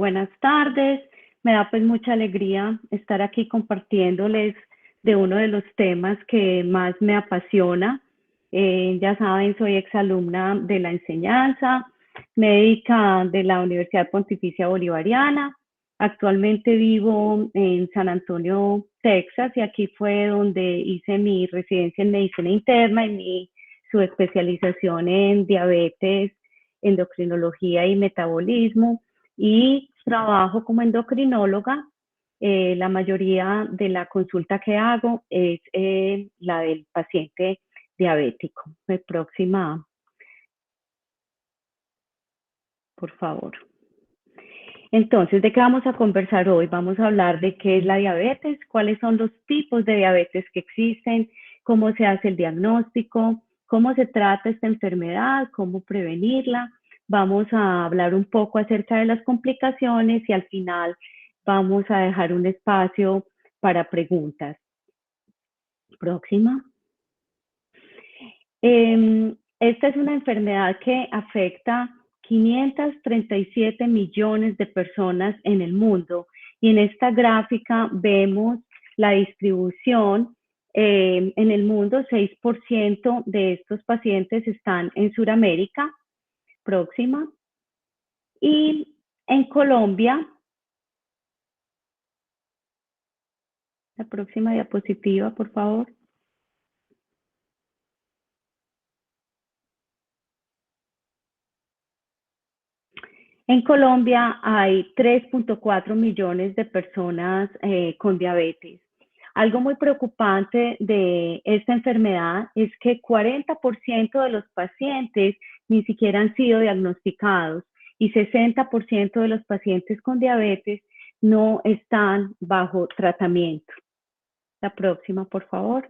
Buenas tardes, me da pues mucha alegría estar aquí compartiéndoles de uno de los temas que más me apasiona. Ya saben, soy exalumna de la enseñanza, médica de la Universidad Pontificia Bolivariana. Actualmente vivo en San Antonio, Texas, y aquí fue donde hice mi residencia en medicina interna y mi subespecialización en diabetes, endocrinología y metabolismo, y trabajo como endocrinóloga. La mayoría de la consulta que hago es la del paciente diabético. Próxima, por favor. Entonces, ¿de qué vamos a conversar hoy? Vamos a hablar de qué es la diabetes, cuáles son los tipos de diabetes que existen, cómo se hace el diagnóstico, cómo se trata esta enfermedad, cómo prevenirla. Vamos a hablar un poco acerca de las complicaciones y al final vamos a dejar un espacio para preguntas. Próxima. Esta es una enfermedad que afecta 537 millones de personas en el mundo, y en esta gráfica vemos la distribución. En el mundo, 6% de estos pacientes están en Sudamérica. Próxima. Y en Colombia, la próxima diapositiva, por favor. En Colombia hay 3.4 millones de personas con diabetes. Algo muy preocupante de esta enfermedad es que 40% de los pacientes ni siquiera han sido diagnosticados, y 60% de los pacientes con diabetes no están bajo tratamiento. La próxima, por favor.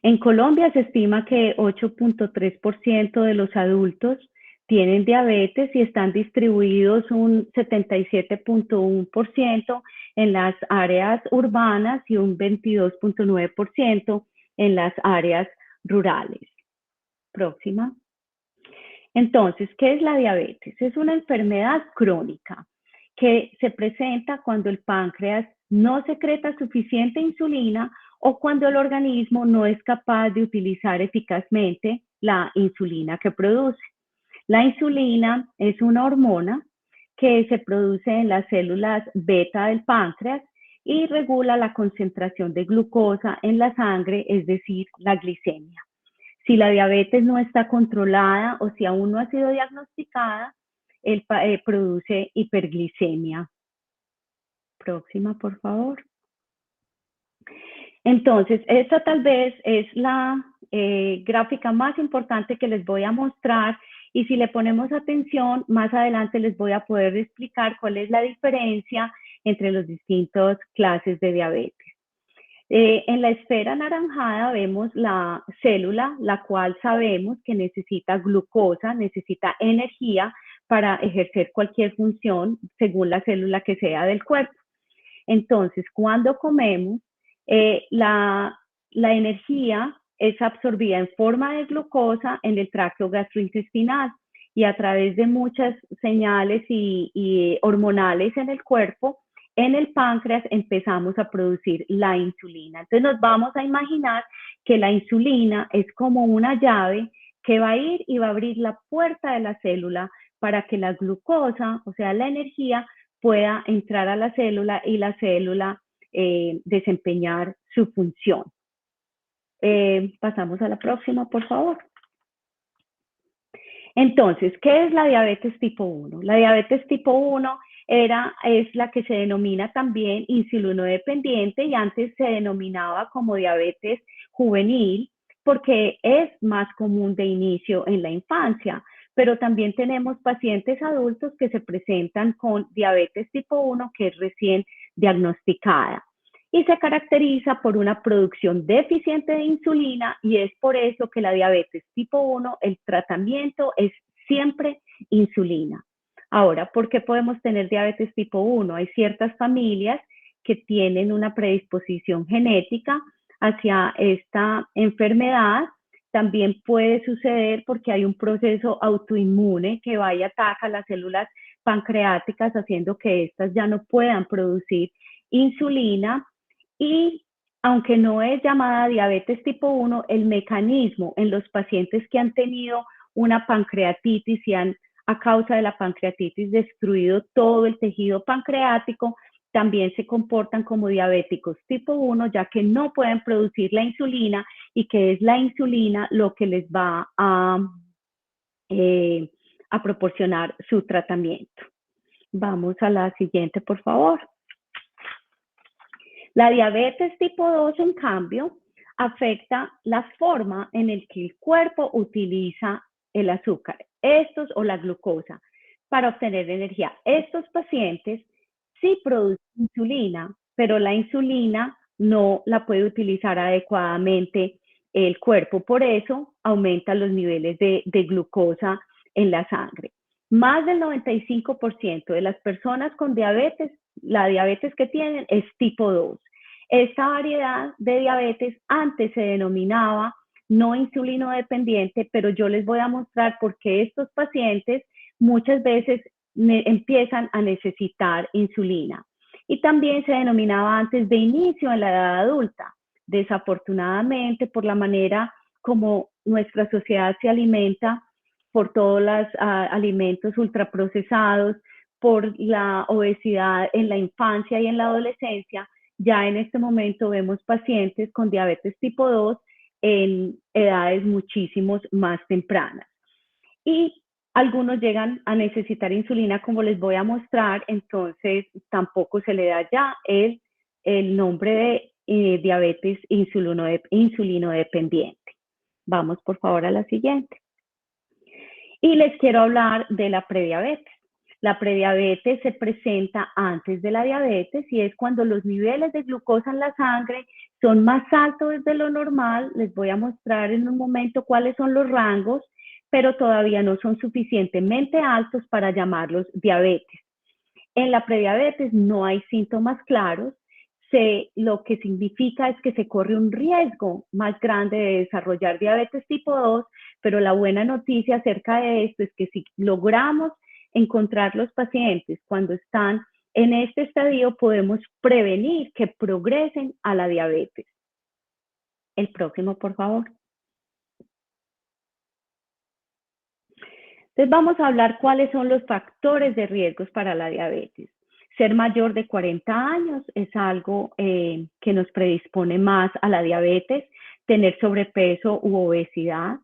En Colombia se estima que 8.3% de los adultos tienen diabetes y están distribuidos un 77.1% en las áreas urbanas y un 22.9% en las áreas rurales. Próxima. Entonces, ¿qué es la diabetes? Es una enfermedad crónica que se presenta cuando el páncreas no secreta suficiente insulina o cuando el organismo no es capaz de utilizar eficazmente la insulina que produce. La insulina es una hormona que se produce en las células beta del páncreas y regula la concentración de glucosa en la sangre, es decir, la glicemia. Si la diabetes no está controlada o si aún no ha sido diagnosticada, él produce hiperglicemia. Próxima, por favor. Entonces, esta tal vez es la gráfica más importante que les voy a mostrar, y si le ponemos atención, más adelante les voy a poder explicar cuál es la diferencia entre las distintas clases de diabetes. En la esfera anaranjada vemos la célula, la cual sabemos que necesita glucosa, necesita energía para ejercer cualquier función según la célula que sea del cuerpo. Entonces, cuando comemos, la energía es absorbida en forma de glucosa en el tracto gastrointestinal, y a través de muchas señales y hormonales en el cuerpo, en el páncreas empezamos a producir la insulina. Entonces nos vamos a imaginar que la insulina es como una llave que va a ir y va a abrir la puerta de la célula para que la glucosa, o sea, la energía, pueda entrar a la célula y la célula desempeñar su función. Pasamos a la próxima, por favor. Entonces, ¿qué es la diabetes tipo 1? La diabetes tipo 1 es la que se denomina también insulinodependiente, y antes se denominaba como diabetes juvenil porque es más común de inicio en la infancia, pero también tenemos pacientes adultos que se presentan con diabetes tipo 1 que es recién diagnosticada y se caracteriza por una producción deficiente de insulina, y es por eso que la diabetes tipo 1, el tratamiento es siempre insulina. Ahora, ¿por qué podemos tener diabetes tipo 1? Hay ciertas familias que tienen una predisposición genética hacia esta enfermedad, también puede suceder porque hay un proceso autoinmune que va y ataca las células pancreáticas, haciendo que éstas ya no puedan producir insulina. Y aunque no es llamada diabetes tipo 1, el mecanismo en los pacientes que han tenido una pancreatitis y han, a causa de la pancreatitis, destruido todo el tejido pancreático, también se comportan como diabéticos tipo 1, ya que no pueden producir la insulina y que es la insulina lo que les va a proporcionar su tratamiento. Vamos a la siguiente, por favor. La diabetes tipo 2, en cambio, afecta la forma en la que el cuerpo utiliza el azúcar, o la glucosa, para obtener energía. Estos pacientes sí producen insulina, pero la insulina no la puede utilizar adecuadamente el cuerpo. Por eso aumenta los niveles de glucosa en la sangre. Más del 95% de las personas con diabetes, la diabetes que tienen es tipo 2. Esta variedad de diabetes antes se denominaba no insulino dependiente, pero yo les voy a mostrar por qué estos pacientes muchas veces empiezan a necesitar insulina. Y también se denominaba antes de inicio en la edad adulta. Desafortunadamente, por la manera como nuestra sociedad se alimenta, por todos los alimentos ultraprocesados, por la obesidad en la infancia y en la adolescencia, ya en este momento vemos pacientes con diabetes tipo 2 en edades muchísimo más tempranas. Y algunos llegan a necesitar insulina, como les voy a mostrar, entonces tampoco se le da ya el nombre de diabetes insulino dependiente. Vamos por favor a la siguiente. Y les quiero hablar de la prediabetes. La prediabetes se presenta antes de la diabetes y es cuando los niveles de glucosa en la sangre son más altos de lo normal. Les voy a mostrar en un momento cuáles son los rangos, pero todavía no son suficientemente altos para llamarlos diabetes. En la prediabetes no hay síntomas claros. Lo que significa es que se corre un riesgo más grande de desarrollar diabetes tipo 2, pero la buena noticia acerca de esto es que si logramos encontrar los pacientes cuando están en este estadio, podemos prevenir que progresen a la diabetes. El próximo, por favor. Entonces vamos a hablar cuáles son los factores de riesgos para la diabetes. Ser mayor de 40 años es algo que nos predispone más a la diabetes, tener sobrepeso u obesidad,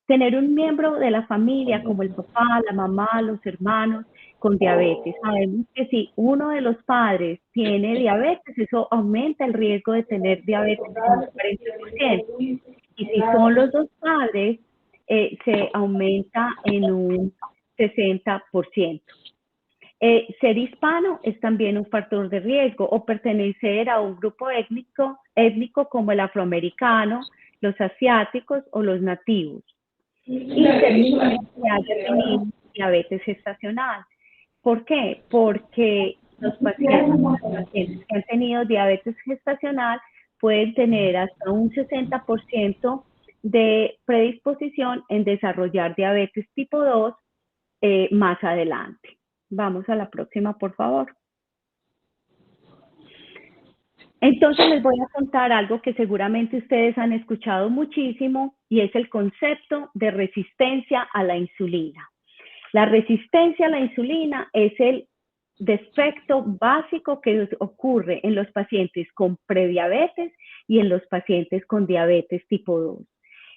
tener un miembro de la familia como el papá, la mamá, los hermanos con diabetes. Sabemos que si uno de los padres tiene diabetes, eso aumenta el riesgo de tener diabetes en un 40%. Y si son los dos padres, se aumenta en un 60%. Ser hispano es también un factor de riesgo, o pertenecer a un grupo étnico como el afroamericano, los asiáticos o los nativos. Y ser mujer que haya tenido diabetes gestacional. ¿Por qué? Porque los pacientes que han tenido diabetes gestacional pueden tener hasta un 60% de predisposición en desarrollar diabetes tipo 2 más adelante. Vamos a la próxima, por favor. Entonces les voy a contar algo que seguramente ustedes han escuchado muchísimo y es el concepto de resistencia a la insulina. La resistencia a la insulina es el defecto básico que ocurre en los pacientes con prediabetes y en los pacientes con diabetes tipo 2.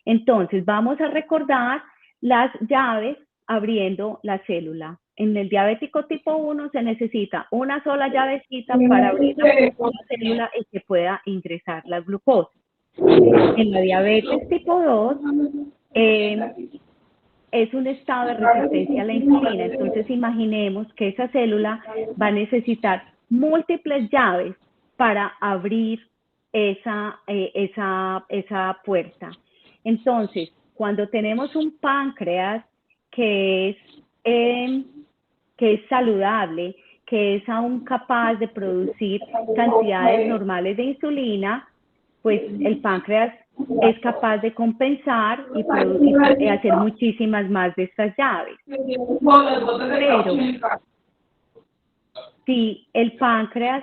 Entonces vamos a recordar las llaves abriendo la célula. En el diabético tipo 1 se necesita una sola llavecita para abrir la célula y que pueda ingresar la glucosa. En la diabetes tipo 2 es un estado de resistencia a la insulina. Entonces imaginemos que esa célula va a necesitar múltiples llaves para abrir esa puerta. Entonces, cuando tenemos un páncreas que es saludable, que es aún capaz de producir cantidades normales de insulina, pues el páncreas es capaz de compensar y hacer muchísimas más de estas llaves. Pero si el páncreas,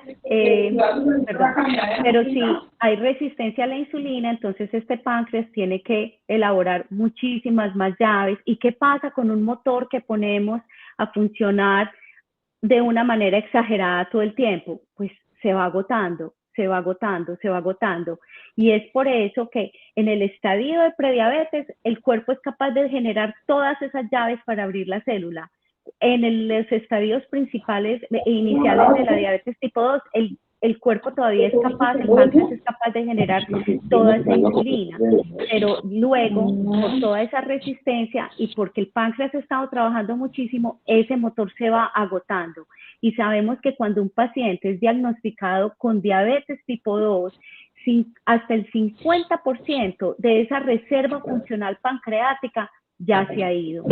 pero si hay resistencia a la insulina, entonces este páncreas tiene que elaborar muchísimas más llaves. ¿Y qué pasa con un motor que ponemos a funcionar de una manera exagerada todo el tiempo? Pues se va agotando, se va agotando, se va agotando. Y es por eso que en el estadio de prediabetes, el cuerpo es capaz de generar todas esas llaves para abrir la célula. En los estadios principales e iniciales de la diabetes tipo 2, el cuerpo todavía es capaz, el páncreas es capaz de generar toda esa insulina, pero luego, por toda esa resistencia y porque el páncreas ha estado trabajando muchísimo, ese motor se va agotando. Y sabemos que cuando un paciente es diagnosticado con diabetes tipo 2, hasta el 50% de esa reserva funcional pancreática ya se ha ido.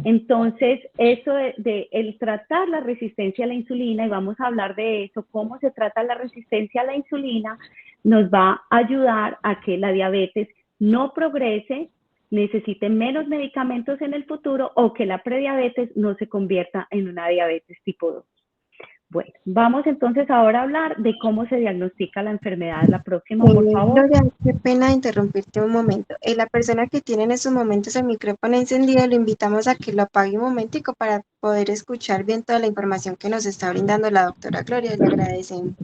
Entonces, eso de el tratar la resistencia a la insulina, y vamos a hablar de eso, cómo se trata la resistencia a la insulina, nos va a ayudar a que la diabetes no progrese, necesite menos medicamentos en el futuro o que la prediabetes no se convierta en una diabetes tipo 2. Bueno, vamos entonces ahora a hablar de cómo se diagnostica la enfermedad. La próxima, por favor. Gloria, qué pena interrumpirte un momento. La persona que tiene en estos momentos el micrófono encendido, lo invitamos a que lo apague un momentico para poder escuchar bien toda la información que nos está brindando la doctora Gloria. Le agradecemos.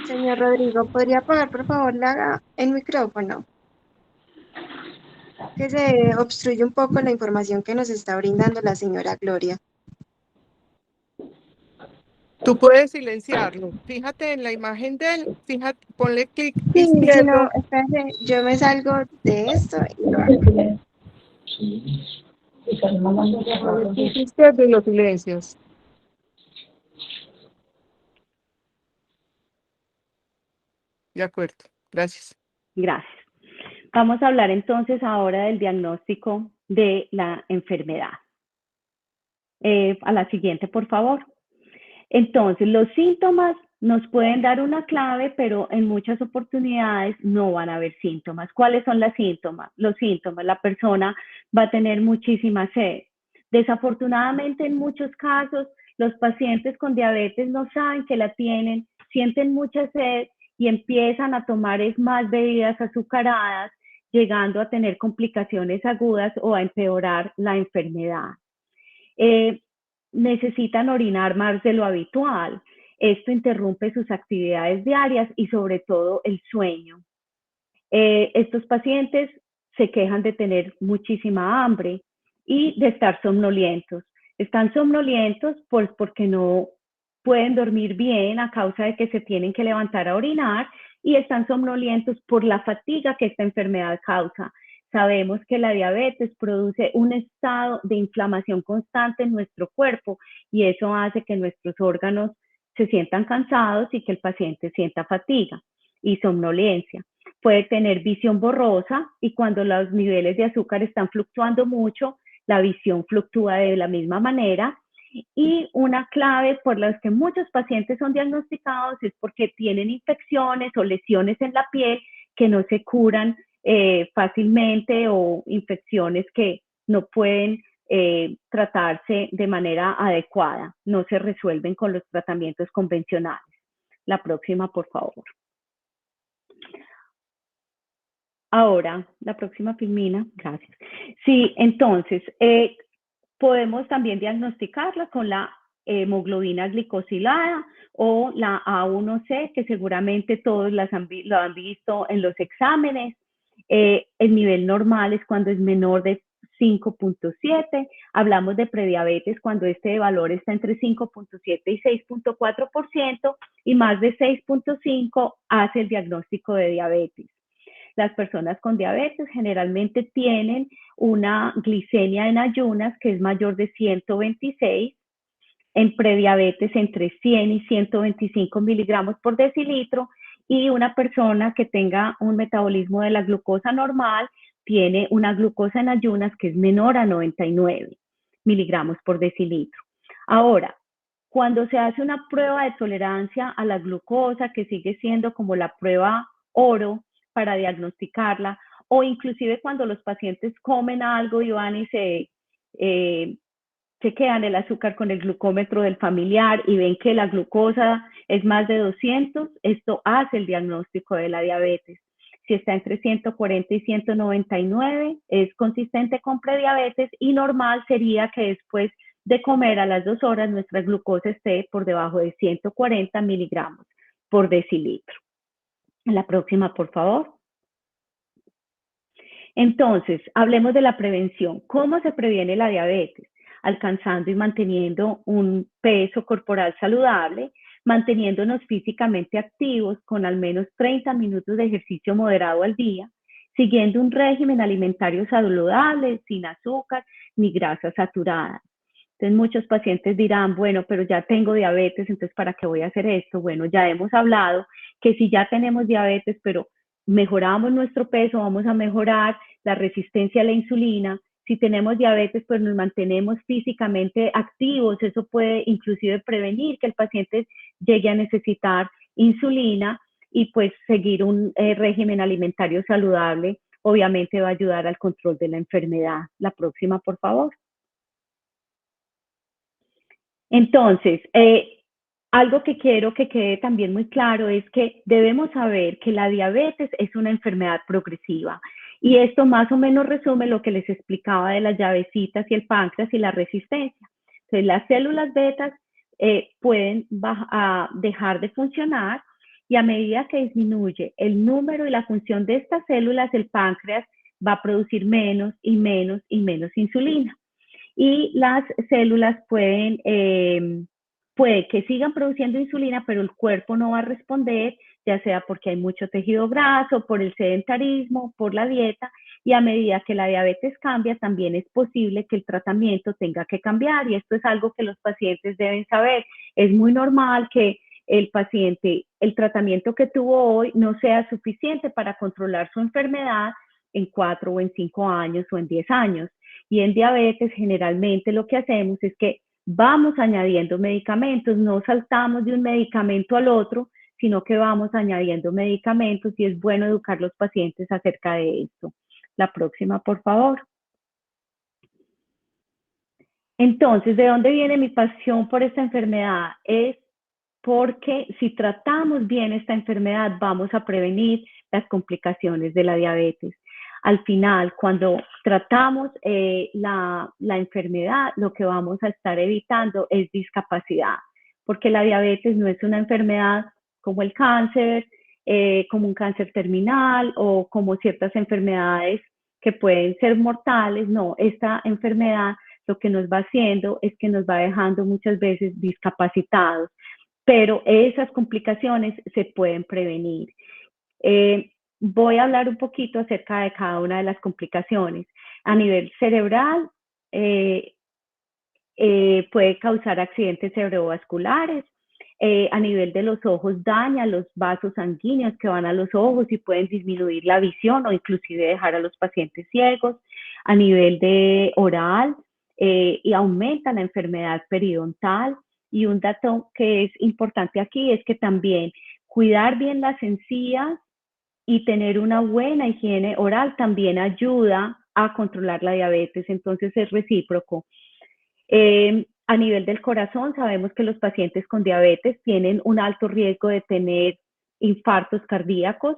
Señor Rodrigo, ¿podría apagar por favor el micrófono? Que se obstruye un poco la información que nos está brindando la señora Gloria. Tú puedes silenciarlo. Fíjate en la imagen de él, fíjate, ponle clic Sí, si no, izquierdo. espérate, yo me salgo de esto y lo hago. Ponle clic izquierdo y lo silencias. De acuerdo, gracias. Gracias. Vamos a hablar entonces ahora del diagnóstico de la enfermedad. A la siguiente, por favor. Entonces, los síntomas nos pueden dar una clave, pero en muchas oportunidades no van a haber síntomas. ¿Cuáles son los síntomas? Los síntomas, la persona va a tener muchísima sed. Desafortunadamente, en muchos casos, los pacientes con diabetes no saben que la tienen, sienten mucha sed y empiezan a tomar más bebidas azucaradas, llegando a tener complicaciones agudas o a empeorar la enfermedad. Necesitan orinar más de lo habitual. Esto interrumpe sus actividades diarias y sobre todo el sueño. Estos pacientes se quejan de tener muchísima hambre y de estar somnolientos. Están somnolientos pues porque no pueden dormir bien a causa de que se tienen que levantar a orinar y están somnolientos por la fatiga que esta enfermedad causa. Sabemos que la diabetes produce un estado de inflamación constante en nuestro cuerpo y eso hace que nuestros órganos se sientan cansados y que el paciente sienta fatiga y somnolencia. Puede tener visión borrosa y cuando los niveles de azúcar están fluctuando mucho, la visión fluctúa de la misma manera. Y una clave por las que muchos pacientes son diagnosticados es porque tienen infecciones o lesiones en la piel que no se curan fácilmente o infecciones que no pueden tratarse de manera adecuada, no se resuelven con los tratamientos convencionales. La próxima, por favor. Ahora, la próxima, Filmina, gracias. Sí, entonces, podemos también diagnosticarla con la hemoglobina glicosilada o la A1C, que seguramente todos lo han visto en los exámenes. El nivel normal es cuando es menor de 5.7. Hablamos de prediabetes cuando este valor está entre 5.7 y 6.4% y más de 6.5 hace el diagnóstico de diabetes. Las personas con diabetes generalmente tienen una glicemia en ayunas que es mayor de 126, en prediabetes entre 100 y 125 miligramos por decilitro, y una persona que tenga un metabolismo de la glucosa normal tiene una glucosa en ayunas que es menor a 99 miligramos por decilitro. Ahora, Cuando se hace una prueba de tolerancia a la glucosa, que sigue siendo como la prueba oro para diagnosticarla, o inclusive cuando los pacientes comen algo y van y chequean el azúcar con el glucómetro del familiar y ven que la glucosa es más de 200, esto hace el diagnóstico de la diabetes. Si está entre 140 y 199, es consistente con prediabetes, y normal sería que después de comer a las 2 horas nuestra glucosa esté por debajo de 140 miligramos por decilitro. La próxima, por favor. Entonces, hablemos de la prevención. ¿Cómo se previene la diabetes? Alcanzando y manteniendo un peso corporal saludable, manteniéndonos físicamente activos con al menos 30 minutos de ejercicio moderado al día, siguiendo un régimen alimentario saludable, sin azúcar ni grasas saturadas. Entonces muchos pacientes dirán, bueno, pero ya tengo diabetes, entonces ¿para qué voy a hacer esto? Bueno, ya hemos hablado que si ya tenemos diabetes, pero mejoramos nuestro peso, vamos a mejorar la resistencia a la insulina. Si tenemos diabetes, pues nos mantenemos físicamente activos. Eso puede inclusive prevenir que el paciente llegue a necesitar insulina, y pues seguir un régimen alimentario saludable obviamente va a ayudar al control de la enfermedad. La próxima, por favor. Entonces, algo que quiero que quede también muy claro es que debemos saber que la diabetes es una enfermedad progresiva, y esto más o menos resume lo que les explicaba de las llavecitas y el páncreas y la resistencia. Entonces, las células betas pueden dejar de funcionar, y a medida que disminuye el número y la función de estas células, el páncreas va a producir menos y menos y menos insulina. Y las células puede que sigan produciendo insulina, pero el cuerpo no va a responder, ya sea porque hay mucho tejido graso, por el sedentarismo, por la dieta, y a medida que la diabetes cambia, también es posible que el tratamiento tenga que cambiar, y esto es algo que los pacientes deben saber. Es muy normal que el paciente, el tratamiento que tuvo hoy no sea suficiente para controlar su enfermedad en 4 o en 5 años o en 10 años. Y en diabetes generalmente lo que hacemos es que vamos añadiendo medicamentos, no saltamos de un medicamento al otro, sino que vamos añadiendo medicamentos, y es bueno educar a los pacientes acerca de esto. La próxima, por favor. Entonces, ¿de dónde viene mi pasión por esta enfermedad? Es porque si tratamos bien esta enfermedad, vamos a prevenir las complicaciones de la diabetes. Al final, cuando tratamos la enfermedad, lo que vamos a estar evitando es discapacidad, porque la diabetes no es una enfermedad como el cáncer, como un cáncer terminal o como ciertas enfermedades que pueden ser mortales. No, esta enfermedad lo que nos va haciendo es que nos va dejando muchas veces discapacitados, pero esas complicaciones se pueden prevenir. Voy a hablar un poquito acerca de cada una de las complicaciones. A nivel cerebral, puede causar accidentes cerebrovasculares. A nivel de los ojos, daña los vasos sanguíneos que van a los ojos y pueden disminuir la visión o inclusive dejar a los pacientes ciegos. A nivel de oral, y aumenta la enfermedad periodontal. Y un dato que es importante aquí es que también cuidar bien las encías y tener una buena higiene oral también ayuda a controlar la diabetes, entonces es recíproco. A nivel del corazón, sabemos que los pacientes con diabetes tienen un alto riesgo de tener infartos cardíacos.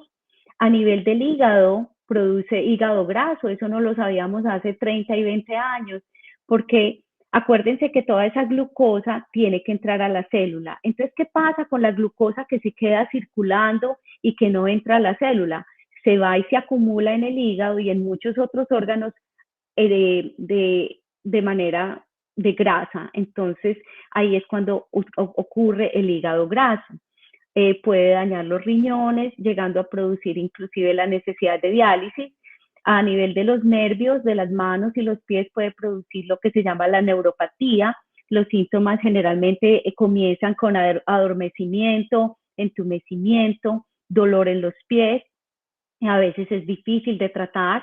A nivel del hígado, produce hígado graso, eso no lo sabíamos hace 30 y 20 años, porque acuérdense que toda esa glucosa tiene que entrar a la célula. Entonces, ¿qué pasa con la glucosa que se queda circulando y que no entra a la célula? Se va y se acumula en el hígado y en muchos otros órganos de manera de grasa. Entonces, ahí es cuando ocurre el hígado graso. Puede dañar los riñones, llegando a producir inclusive la necesidad de diálisis. A nivel de los nervios, de las manos y los pies, puede producir lo que se llama la neuropatía. Los síntomas generalmente comienzan con adormecimiento, entumecimiento, dolor en los pies. A veces es difícil de tratar.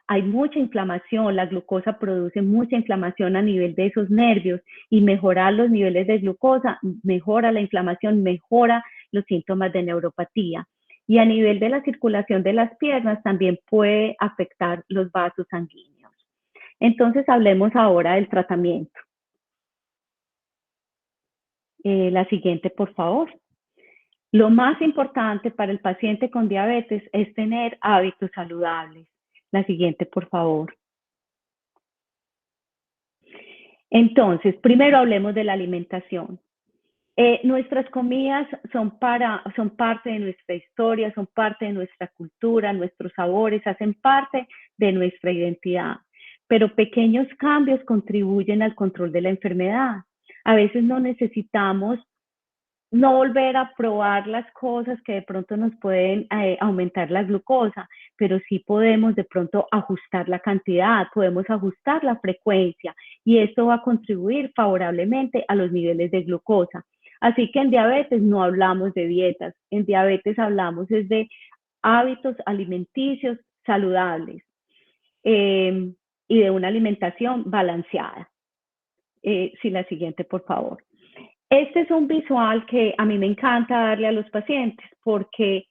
hay mucha inflamación, la glucosa produce mucha inflamación a nivel de esos nervios y mejorar los niveles de glucosa mejora la inflamación, mejora los síntomas de neuropatía. Y a nivel de la circulación de las piernas también puede afectar los vasos sanguíneos. Entonces hablemos ahora del tratamiento. La siguiente, por favor. Lo más importante para el paciente con diabetes es tener hábitos saludables. La siguiente, por favor. Entonces, primero hablemos de la alimentación. Nuestras comidas son parte de nuestra historia, son parte de nuestra cultura, nuestros sabores hacen parte de nuestra identidad. Pero pequeños cambios contribuyen al control de la enfermedad. A veces no necesitamos no volver a probar las cosas que de pronto nos pueden aumentar la glucosa, pero sí podemos de pronto ajustar la cantidad, podemos ajustar la frecuencia y esto va a contribuir favorablemente a los niveles de glucosa. Así que en diabetes no hablamos de dietas, en diabetes hablamos es de hábitos alimenticios saludables y de una alimentación balanceada. Sí, la siguiente, por favor. Este es un visual que a mí me encanta darle a los pacientes porque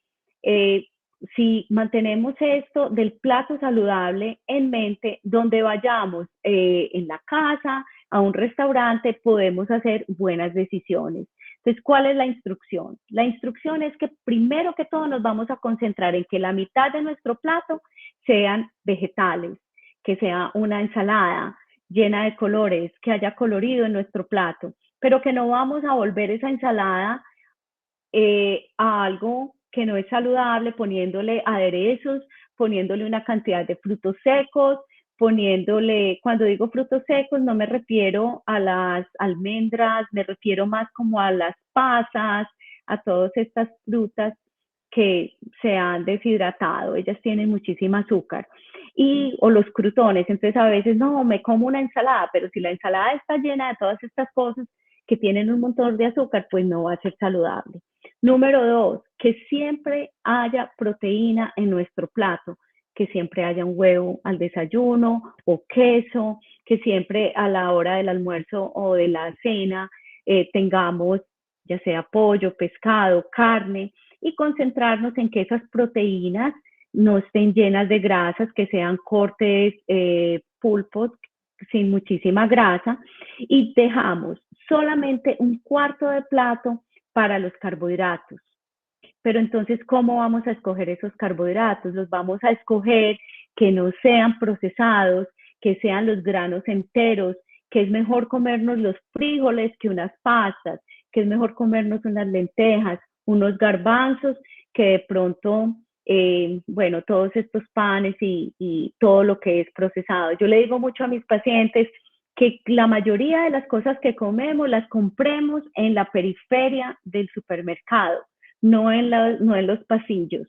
si mantenemos esto del plato saludable en mente, donde vayamos en la casa, a un restaurante, podemos hacer buenas decisiones. Entonces, ¿cuál es la instrucción? La instrucción es que primero que todo nos vamos a concentrar en que la mitad de nuestro plato sean vegetales, que sea una ensalada llena de colores, que haya colorido en nuestro plato, pero que no vamos a volver esa ensalada a algo que no es saludable, poniéndole aderezos, poniéndole una cantidad de frutos secos, poniéndole, cuando digo frutos secos no me refiero a las almendras, me refiero más como a las pasas, a todas estas frutas que se han deshidratado, ellas tienen muchísimo azúcar. O los crutones, entonces a veces no, me como una ensalada, pero si la ensalada está llena de todas estas cosas que tienen un montón de azúcar, pues no va a ser saludable. Número 2, que siempre haya proteína en nuestro plato, que siempre haya un huevo al desayuno o queso, que siempre a la hora del almuerzo o de la cena tengamos ya sea pollo, pescado, carne, y concentrarnos en que esas proteínas no estén llenas de grasas, que sean cortes, pulpos sin muchísima grasa, y dejamos solamente un cuarto de plato para los carbohidratos. Pero entonces, ¿cómo vamos a escoger esos carbohidratos? Los vamos a escoger que no sean procesados, que sean los granos enteros, que es mejor comernos los frijoles que unas pastas, que es mejor comernos unas lentejas, unos garbanzos, que de pronto, bueno, todos estos panes y todo lo que es procesado. Yo le digo mucho a mis pacientes que la mayoría de las cosas que comemos las compremos en la periferia del supermercado, no en los pasillos.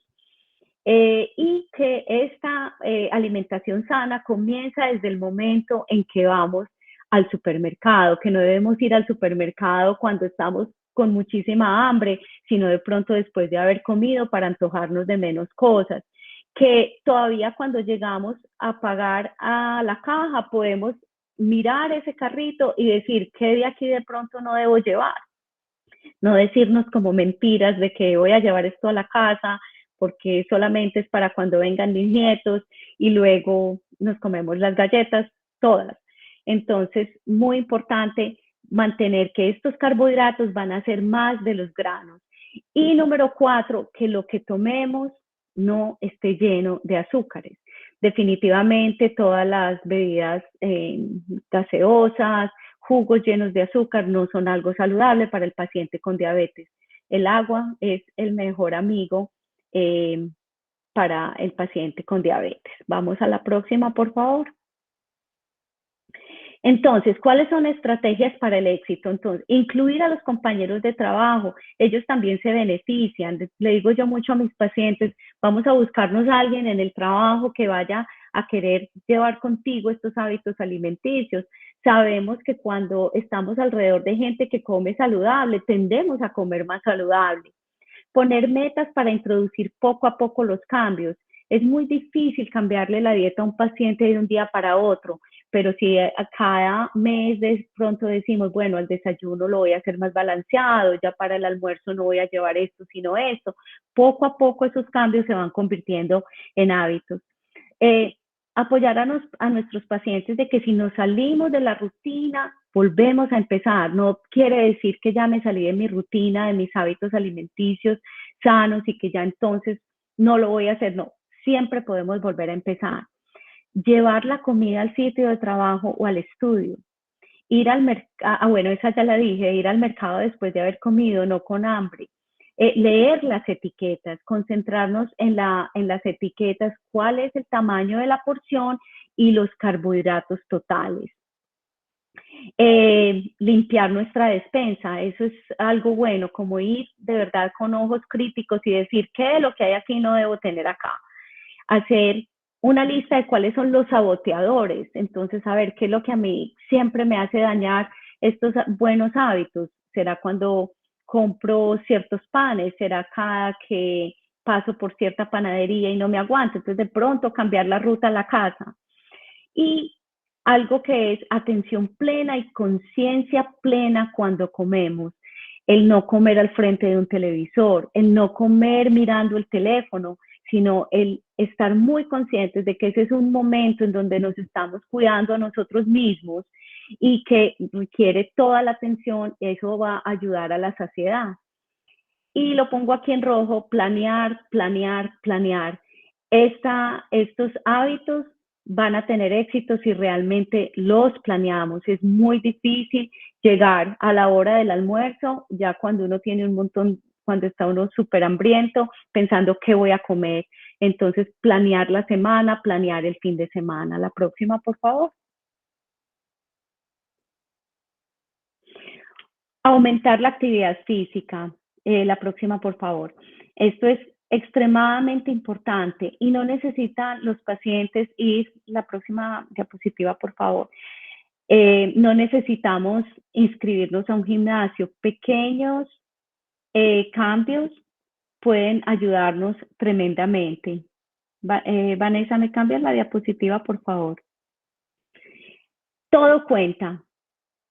Y que esta alimentación sana comienza desde el momento en que vamos al supermercado, que no debemos ir al supermercado cuando estamos con muchísima hambre, sino de pronto después de haber comido para antojarnos de menos cosas. Que todavía cuando llegamos a pagar a la caja podemos mirar ese carrito y decir, ¿qué de aquí de pronto no debo llevar? No decirnos como mentiras de que voy a llevar esto a la casa porque solamente es para cuando vengan mis nietos y luego nos comemos las galletas todas. Entonces, muy importante mantener que estos carbohidratos van a ser más de los granos. Y número 4, que lo que tomemos no esté lleno de azúcares. Definitivamente todas las bebidas gaseosas, jugos llenos de azúcar no son algo saludable para el paciente con diabetes. El agua es el mejor amigo para el paciente con diabetes. Vamos a la próxima, por favor. Entonces, ¿cuáles son estrategias para el éxito? Entonces, incluir a los compañeros de trabajo, ellos también se benefician. Le digo yo mucho a mis pacientes, vamos a buscarnos a alguien en el trabajo que vaya a querer llevar contigo estos hábitos alimenticios. Sabemos que cuando estamos alrededor de gente que come saludable, tendemos a comer más saludable. Poner metas para introducir poco a poco los cambios. Es muy difícil cambiarle la dieta a un paciente de un día para otro, pero si a cada mes de pronto decimos, bueno, al desayuno lo voy a hacer más balanceado, ya para el almuerzo no voy a llevar esto, sino esto, poco a poco esos cambios se van convirtiendo en hábitos. Apoyar a nuestros pacientes de que si nos salimos de la rutina, volvemos a empezar. No quiere decir que ya me salí de mi rutina, de mis hábitos alimenticios sanos y que ya entonces no lo voy a hacer. No, siempre podemos volver a empezar. Llevar la comida al sitio de trabajo o al estudio. Ir al mercado, bueno, esa ya la dije, ir al mercado después de haber comido, no con hambre. Leer las etiquetas, concentrarnos en las etiquetas, cuál es el tamaño de la porción y los carbohidratos totales. Limpiar nuestra despensa, eso es algo bueno, como ir de verdad con ojos críticos y decir qué de lo que hay aquí no debo tener acá. Hacer una lista de cuáles son los saboteadores, entonces saber qué es lo que a mí siempre me hace dañar estos buenos hábitos. ¿Será cuando compro ciertos panes? ¿Será cada que paso por cierta panadería y no me aguanto? Entonces de pronto cambiar la ruta a la casa. Y algo que es atención plena y conciencia plena cuando comemos. El no comer al frente de un televisor, el no comer mirando el teléfono, sino el estar muy conscientes de que ese es un momento en donde nos estamos cuidando a nosotros mismos y que requiere toda la atención, eso va a ayudar a la saciedad. Y lo pongo aquí en rojo, planear, planear, planear. Estos hábitos van a tener éxito si realmente los planeamos. Es muy difícil llegar a la hora del almuerzo, ya cuando uno tiene un montón, cuando está uno súper hambriento, pensando qué voy a comer. Entonces, planear la semana, planear el fin de semana. La próxima, por favor. Aumentar la actividad física. La próxima, por favor. Esto es extremadamente importante y no necesitan los pacientes ir, la próxima diapositiva, por favor. No necesitamos inscribirnos a un gimnasio. Pequeños cambios pueden ayudarnos tremendamente. Vanessa, ¿me cambias la diapositiva, por favor? Todo cuenta.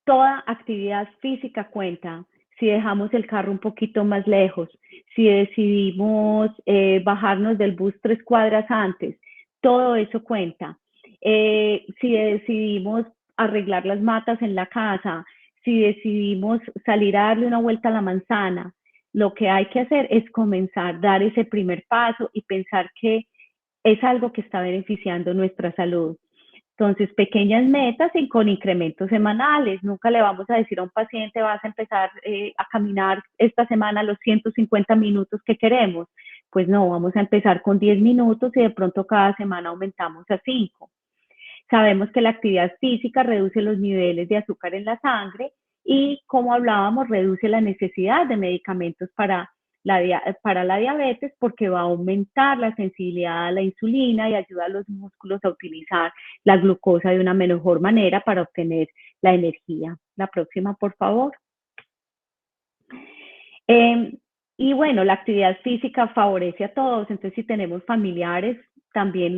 Toda actividad física cuenta. Si dejamos el carro un poquito más lejos, si decidimos bajarnos del bus 3 cuadras antes, todo eso cuenta. Si decidimos arreglar las matas en la casa, si decidimos salir a darle una vuelta a la manzana, lo que hay que hacer es comenzar, dar ese primer paso y pensar que es algo que está beneficiando nuestra salud. Entonces, pequeñas metas y con incrementos semanales. Nunca le vamos a decir a un paciente, vas a empezar a caminar esta semana los 150 minutos que queremos. Pues no, vamos a empezar con 10 minutos y de pronto cada semana aumentamos a 5. Sabemos que la actividad física reduce los niveles de azúcar en la sangre y, como hablábamos, reduce la necesidad de medicamentos para la diabetes porque va a aumentar la sensibilidad a la insulina y ayuda a los músculos a utilizar la glucosa de una mejor manera para obtener la energía. La próxima, por favor. Y bueno, la actividad física favorece a todos, entonces si tenemos familiares, también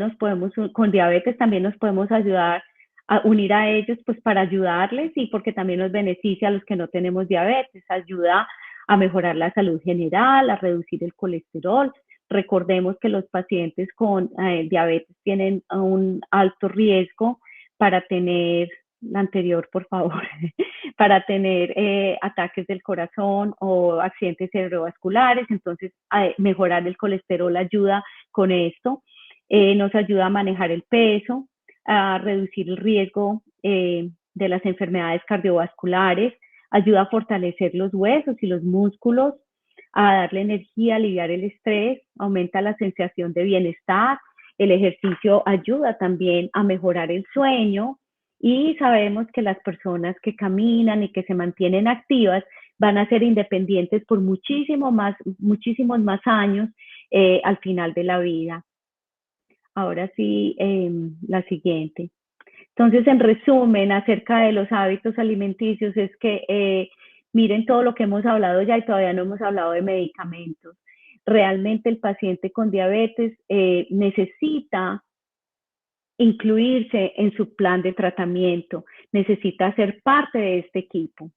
con diabetes también nos podemos ayudar a unir a ellos pues para ayudarles y porque también nos beneficia a los que no tenemos diabetes, ayuda a mejorar la salud general, a reducir el colesterol. Recordemos que los pacientes con diabetes tienen un alto riesgo para tener, la anterior por favor, para tener ataques del corazón o accidentes cerebrovasculares, entonces mejorar el colesterol ayuda con esto, nos ayuda a manejar el peso, a reducir el riesgo de las enfermedades cardiovasculares, ayuda a fortalecer los huesos y los músculos, a darle energía, aliviar el estrés, aumenta la sensación de bienestar, el ejercicio ayuda también a mejorar el sueño y sabemos que las personas que caminan y que se mantienen activas van a ser independientes por muchísimos más años al final de la vida. Ahora sí, la siguiente. Entonces, en resumen, acerca de los hábitos alimenticios, es que miren todo lo que hemos hablado ya y todavía no hemos hablado de medicamentos. realmente el paciente con diabetes necesita incluirse en su plan de tratamiento, necesita ser parte de este equipo.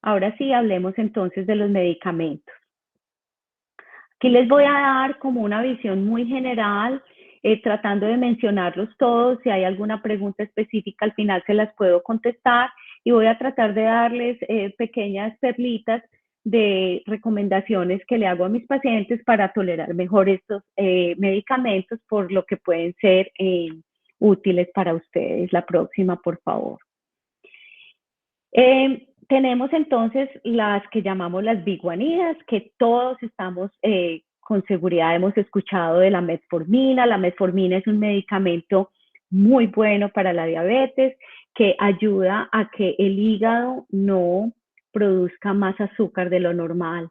Ahora sí, hablemos entonces de los medicamentos. Aquí les voy a dar como una visión muy general, tratando de mencionarlos todos. Si hay alguna pregunta específica, al final se las puedo contestar y voy a tratar de darles pequeñas perlitas de recomendaciones que le hago a mis pacientes para tolerar mejor estos medicamentos, por lo que pueden ser útiles para ustedes. La próxima, por favor. Tenemos entonces las que llamamos las biguanidas, que todos estamos con seguridad hemos escuchado de la metformina. La metformina es un medicamento muy bueno para la diabetes, que ayuda a que el hígado no produzca más azúcar de lo normal.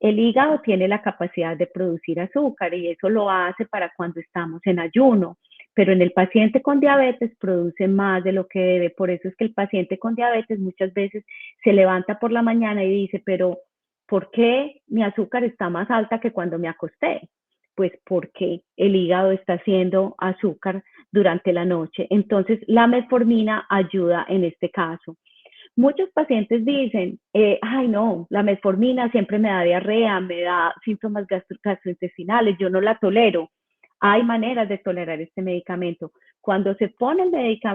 El hígado tiene la capacidad de producir azúcar y eso lo hace para cuando estamos en ayuno, pero en el paciente con diabetes produce más de lo que debe. Por eso es que el paciente con diabetes muchas veces se levanta por la mañana y dice, pero ¿por qué mi azúcar está más alta que cuando me acosté? Pues porque el hígado está haciendo azúcar durante la noche. Entonces, la metformina ayuda en este caso. Muchos pacientes dicen, ay no, la metformina siempre me da diarrea, me da síntomas gastrointestinales, yo no la tolero. Hay maneras de tolerar este medicamento. Cuando se pone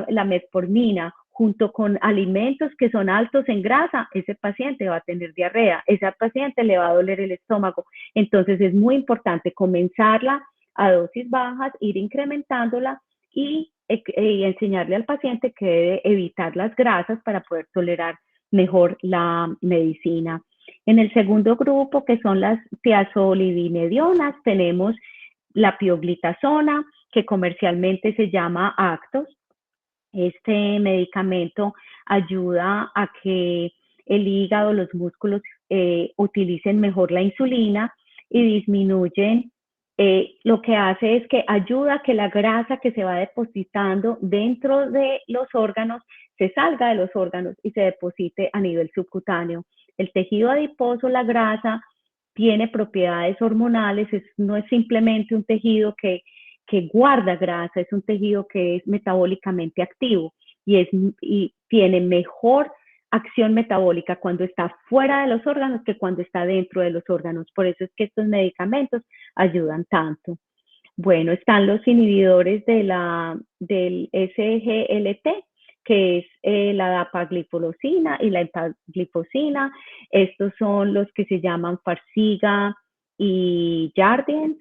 la metformina junto con alimentos que son altos en grasa, ese paciente va a tener diarrea, ese paciente le va a doler el estómago. Entonces es muy importante comenzarla a dosis bajas, ir incrementándola y enseñarle al paciente que debe evitar las grasas para poder tolerar mejor la medicina. En el segundo grupo, que son las tiazolidinedionas, tenemos la pioglitazona, que comercialmente se llama Actos. Este medicamento ayuda a que el hígado, los músculos utilicen mejor la insulina y disminuyen. Lo que hace es que ayuda a que la grasa que se va depositando dentro de los órganos se salga de los órganos y se deposite a nivel subcutáneo. El tejido adiposo, la grasa, tiene propiedades hormonales, no es simplemente un tejido que guarda grasa, es un tejido que es metabólicamente activo y tiene mejor acción metabólica cuando está fuera de los órganos que cuando está dentro de los órganos. Por eso es que estos medicamentos ayudan tanto. Bueno, están los inhibidores del SGLT, que es la dapagliflozina y la empagliflozina. Estos son los que se llaman Farxiga y Jardiance.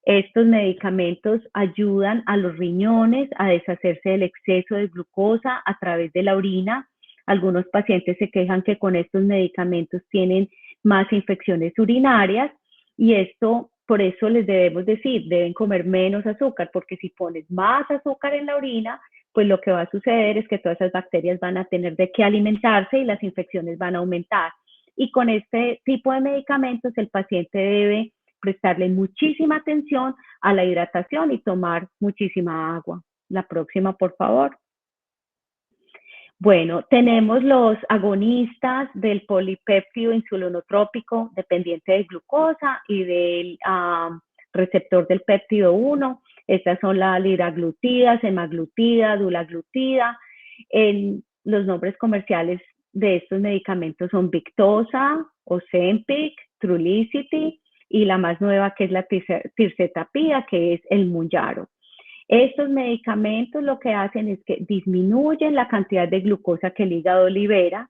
Estos medicamentos ayudan a los riñones a deshacerse del exceso de glucosa a través de la orina. Algunos pacientes se quejan que con estos medicamentos tienen más infecciones urinarias y esto, por eso les debemos decir, deben comer menos azúcar, porque si pones más azúcar en la orina, pues lo que va a suceder es que todas esas bacterias van a tener de qué alimentarse y las infecciones van a aumentar. Y con este tipo de medicamentos el paciente debe prestarle muchísima atención a la hidratación y tomar muchísima agua. La próxima, por favor. Bueno, tenemos los agonistas del polipéptido insulinotrópico dependiente de glucosa y del receptor del péptido 1. Estas son la liraglutida, semaglutida, dulaglutida. Los nombres comerciales de estos medicamentos son Victoza, Ozempic, Trulicity y la más nueva que es la tirzepatida, que es el Mounjaro. Estos medicamentos lo que hacen es que disminuyen la cantidad de glucosa que el hígado libera,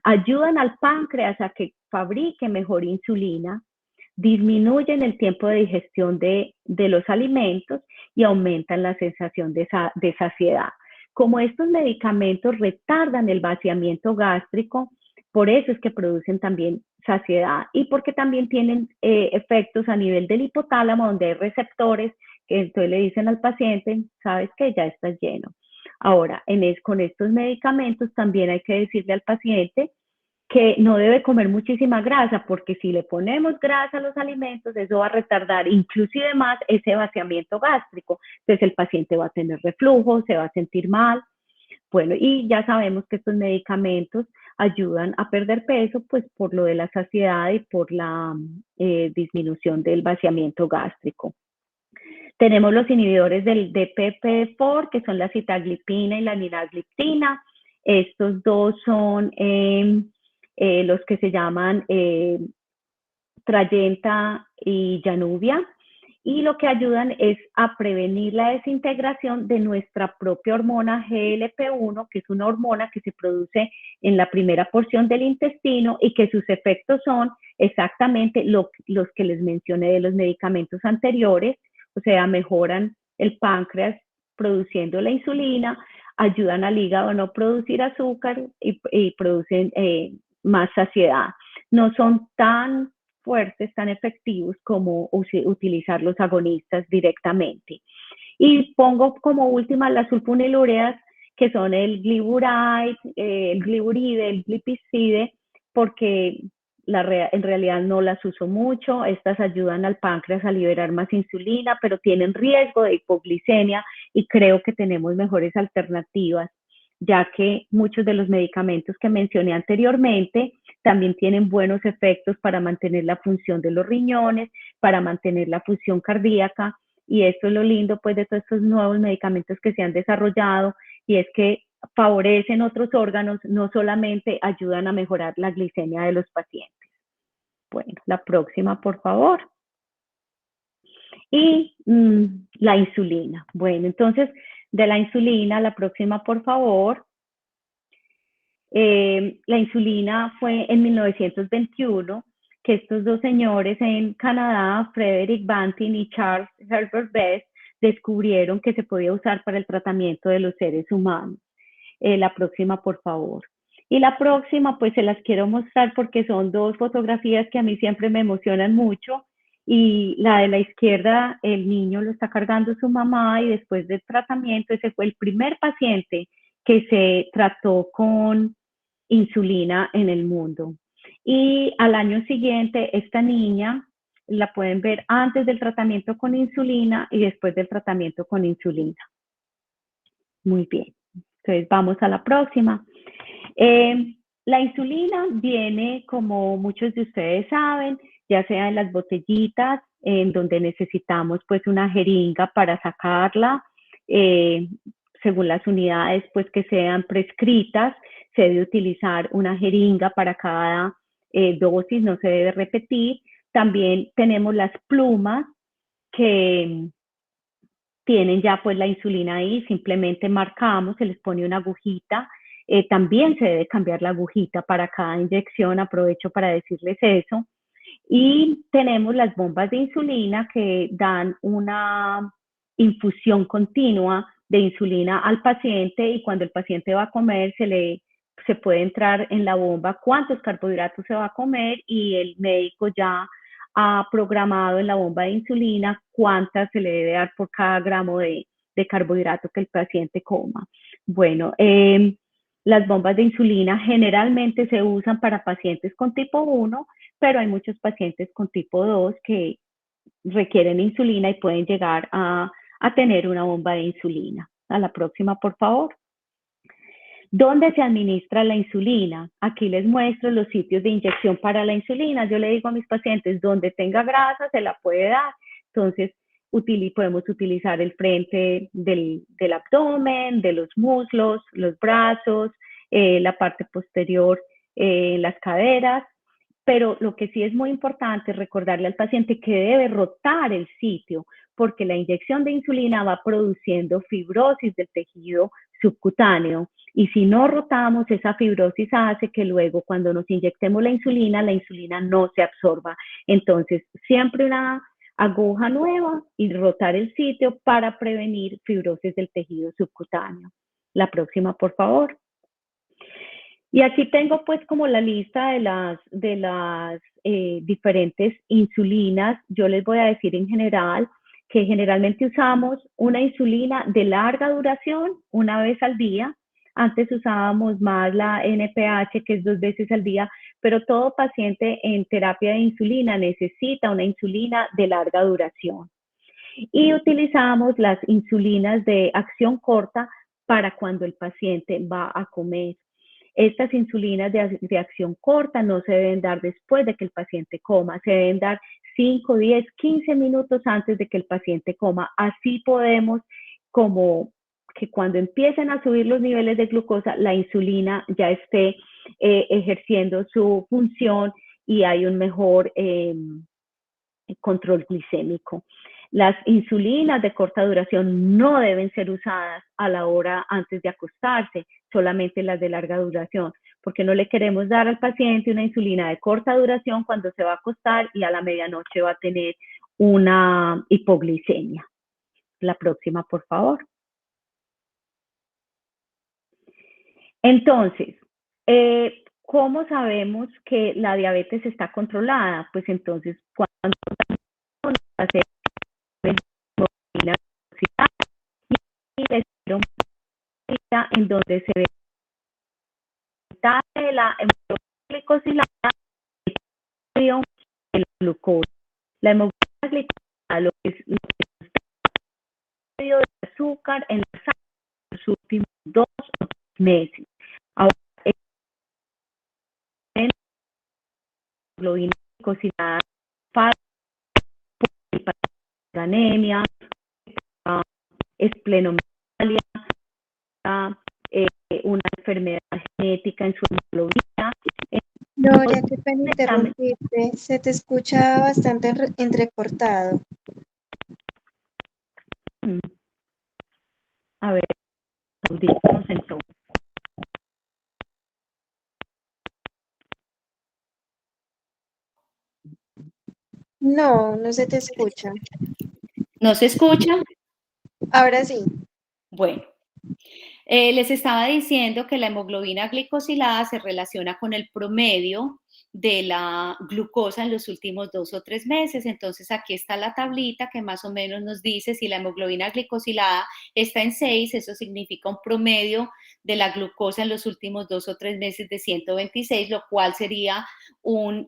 ayudan al páncreas a que fabrique mejor insulina, disminuyen el tiempo de digestión de los alimentos y aumentan la sensación de saciedad. Como estos medicamentos retardan el vaciamiento gástrico, por eso es que producen también saciedad y porque también tienen efectos a nivel del hipotálamo donde hay receptores que entonces le dicen al paciente, sabes que ya estás lleno. Ahora, con estos medicamentos también hay que decirle al paciente que no debe comer muchísima grasa, porque si le ponemos grasa a los alimentos, eso va a retardar inclusive más ese vaciamiento gástrico. Entonces el paciente va a tener reflujo, se va a sentir mal. Bueno, y ya sabemos que estos medicamentos ayudan a perder peso, pues por lo de la saciedad y por la disminución del vaciamiento gástrico. Tenemos los inhibidores del DPP4, que son la sitagliptina y la linagliptina. Estos dos son los que se llaman Trayenta y Januvia, y lo que ayudan es a prevenir la desintegración de nuestra propia hormona GLP-1, que es una hormona que se produce en la primera porción del intestino y que sus efectos son exactamente los que les mencioné de los medicamentos anteriores, o sea, mejoran el páncreas produciendo la insulina, ayudan al hígado a no producir azúcar y producen más saciedad. No son tan fuertes, tan efectivos como utilizar los agonistas directamente. Y pongo como última las sulfonilureas, que son el gliburide, el gliburide, el glipizide, porque en realidad no las uso mucho. Estas ayudan al páncreas a liberar más insulina, pero tienen riesgo de hipoglicemia y creo que tenemos mejores alternativas, ya que muchos de los medicamentos que mencioné anteriormente también tienen buenos efectos para mantener la función de los riñones, para mantener la función cardíaca, y esto es lo lindo pues de todos estos nuevos medicamentos que se han desarrollado, y es que favorecen otros órganos, no solamente ayudan a mejorar la glicemia de los pacientes. Bueno, la próxima, por favor. Y la insulina. Bueno, entonces, de la insulina, la próxima, por favor. La insulina fue en 1921 que estos dos señores en Canadá, Frederick Banting y Charles Herbert Best, descubrieron que se podía usar para el tratamiento de los seres humanos. La próxima, por favor. Y la próxima, pues se las quiero mostrar porque son dos fotografías que a mí siempre me emocionan mucho. Y la de la izquierda, el niño lo está cargando su mamá y después del tratamiento, ese fue el primer paciente que se trató con insulina en el mundo. Y al año siguiente, esta niña la pueden ver antes del tratamiento con insulina y después del tratamiento con insulina. Muy bien. Entonces, vamos a la próxima. La insulina viene, como muchos de ustedes saben, ya sea en las botellitas, en donde necesitamos pues una jeringa para sacarla, según las unidades pues que sean prescritas, se debe utilizar una jeringa para cada dosis, no se debe repetir. También tenemos las plumas que tienen ya pues la insulina ahí, simplemente marcamos, se les pone una agujita. También se debe cambiar la agujita para cada inyección, aprovecho para decirles eso. Y tenemos las bombas de insulina que dan una infusión continua de insulina al paciente, y cuando el paciente va a comer se puede entrar en la bomba cuántos carbohidratos se va a comer y el médico ya ha programado en la bomba de insulina cuántas se le debe dar por cada gramo de carbohidrato que el paciente coma. Bueno, las bombas de insulina generalmente se usan para pacientes con tipo 1, pero hay muchos pacientes con tipo 2 que requieren insulina y pueden llegar a tener una bomba de insulina. A la próxima, por favor. ¿Dónde se administra la insulina? Aquí les muestro los sitios de inyección para la insulina. Yo le digo a mis pacientes, donde tenga grasa se la puede dar. Entonces, podemos utilizar el frente del abdomen, de los muslos, los brazos, la parte posterior, las caderas. Pero lo que sí es muy importante es recordarle al paciente que debe rotar el sitio, porque la inyección de insulina va produciendo fibrosis del tejido subcutáneo. Y si no rotamos, esa fibrosis hace que luego cuando nos inyectemos la insulina no se absorba. Entonces, siempre una aguja nueva y rotar el sitio para prevenir fibrosis del tejido subcutáneo. La próxima, por favor. Y aquí tengo pues como la lista de las diferentes insulinas. Yo les voy a decir en general que generalmente usamos una insulina de larga duración una vez al día. Antes usábamos más la NPH, que es 2 veces al día, pero todo paciente en terapia de insulina necesita una insulina de larga duración. Y utilizamos las insulinas de acción corta para cuando el paciente va a comer. Estas insulinas de acción corta no se deben dar después de que el paciente coma, se deben dar 5, 10, 15 minutos antes de que el paciente coma. Así podemos, como que cuando empiecen a subir los niveles de glucosa, la insulina ya esté ejerciendo su función y hay un mejor control glicémico. Las insulinas de corta duración no deben ser usadas a la hora antes de acostarse, solamente las de larga duración, porque no le queremos dar al paciente una insulina de corta duración cuando se va a acostar y a la medianoche va a tener una hipoglicemia. La próxima, por favor. Entonces, ¿cómo sabemos que la diabetes está controlada? Pues entonces, cuando hacer y les dieron en donde se ve de la hemoglobina glicosilada y la glucosa. La hemoglobina glicosilada, lo que es medio de azúcar en la sangre en los últimos 2 o 3 meses. Ahora, la hemoglobina glicosilada para anemia, esplenomegalia, una enfermedad genética en su hemoglobina. Gloria, qué pena interrumpirte. Se te escucha bastante entrecortado. A ver, audífonos entonces. No, no se te escucha. ¿No se escucha? Ahora sí. Bueno, les estaba diciendo que la hemoglobina glicosilada se relaciona con el promedio de la glucosa en los últimos 2 o 3 meses. Entonces aquí está la tablita que más o menos nos dice si la hemoglobina glicosilada está en 6, eso significa un promedio de la glucosa en los últimos 2 o 3 meses de 126, lo cual sería un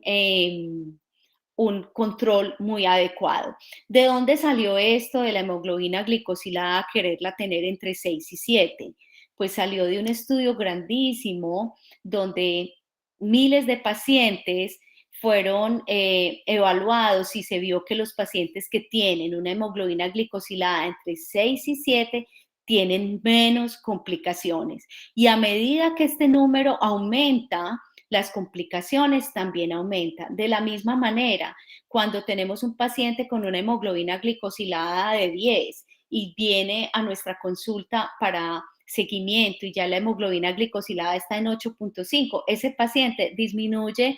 control muy adecuado. ¿De dónde salió esto de la hemoglobina glicosilada, quererla tener entre 6 y 7? Pues salió de un estudio grandísimo donde miles de pacientes fueron evaluados y se vio que los pacientes que tienen una hemoglobina glicosilada entre 6 y 7 tienen menos complicaciones. Y a medida que este número aumenta, las complicaciones también aumentan. De la misma manera, cuando tenemos un paciente con una hemoglobina glicosilada de 10 y viene a nuestra consulta para seguimiento y ya la hemoglobina glicosilada está en 8.5, ese paciente disminuye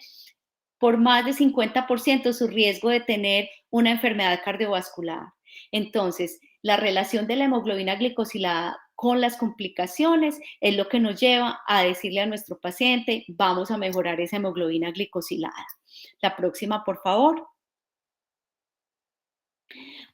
por más de 50% su riesgo de tener una enfermedad cardiovascular. Entonces, la relación de la hemoglobina glicosilada con las complicaciones es lo que nos lleva a decirle a nuestro paciente, vamos a mejorar esa hemoglobina glicosilada. La próxima, por favor.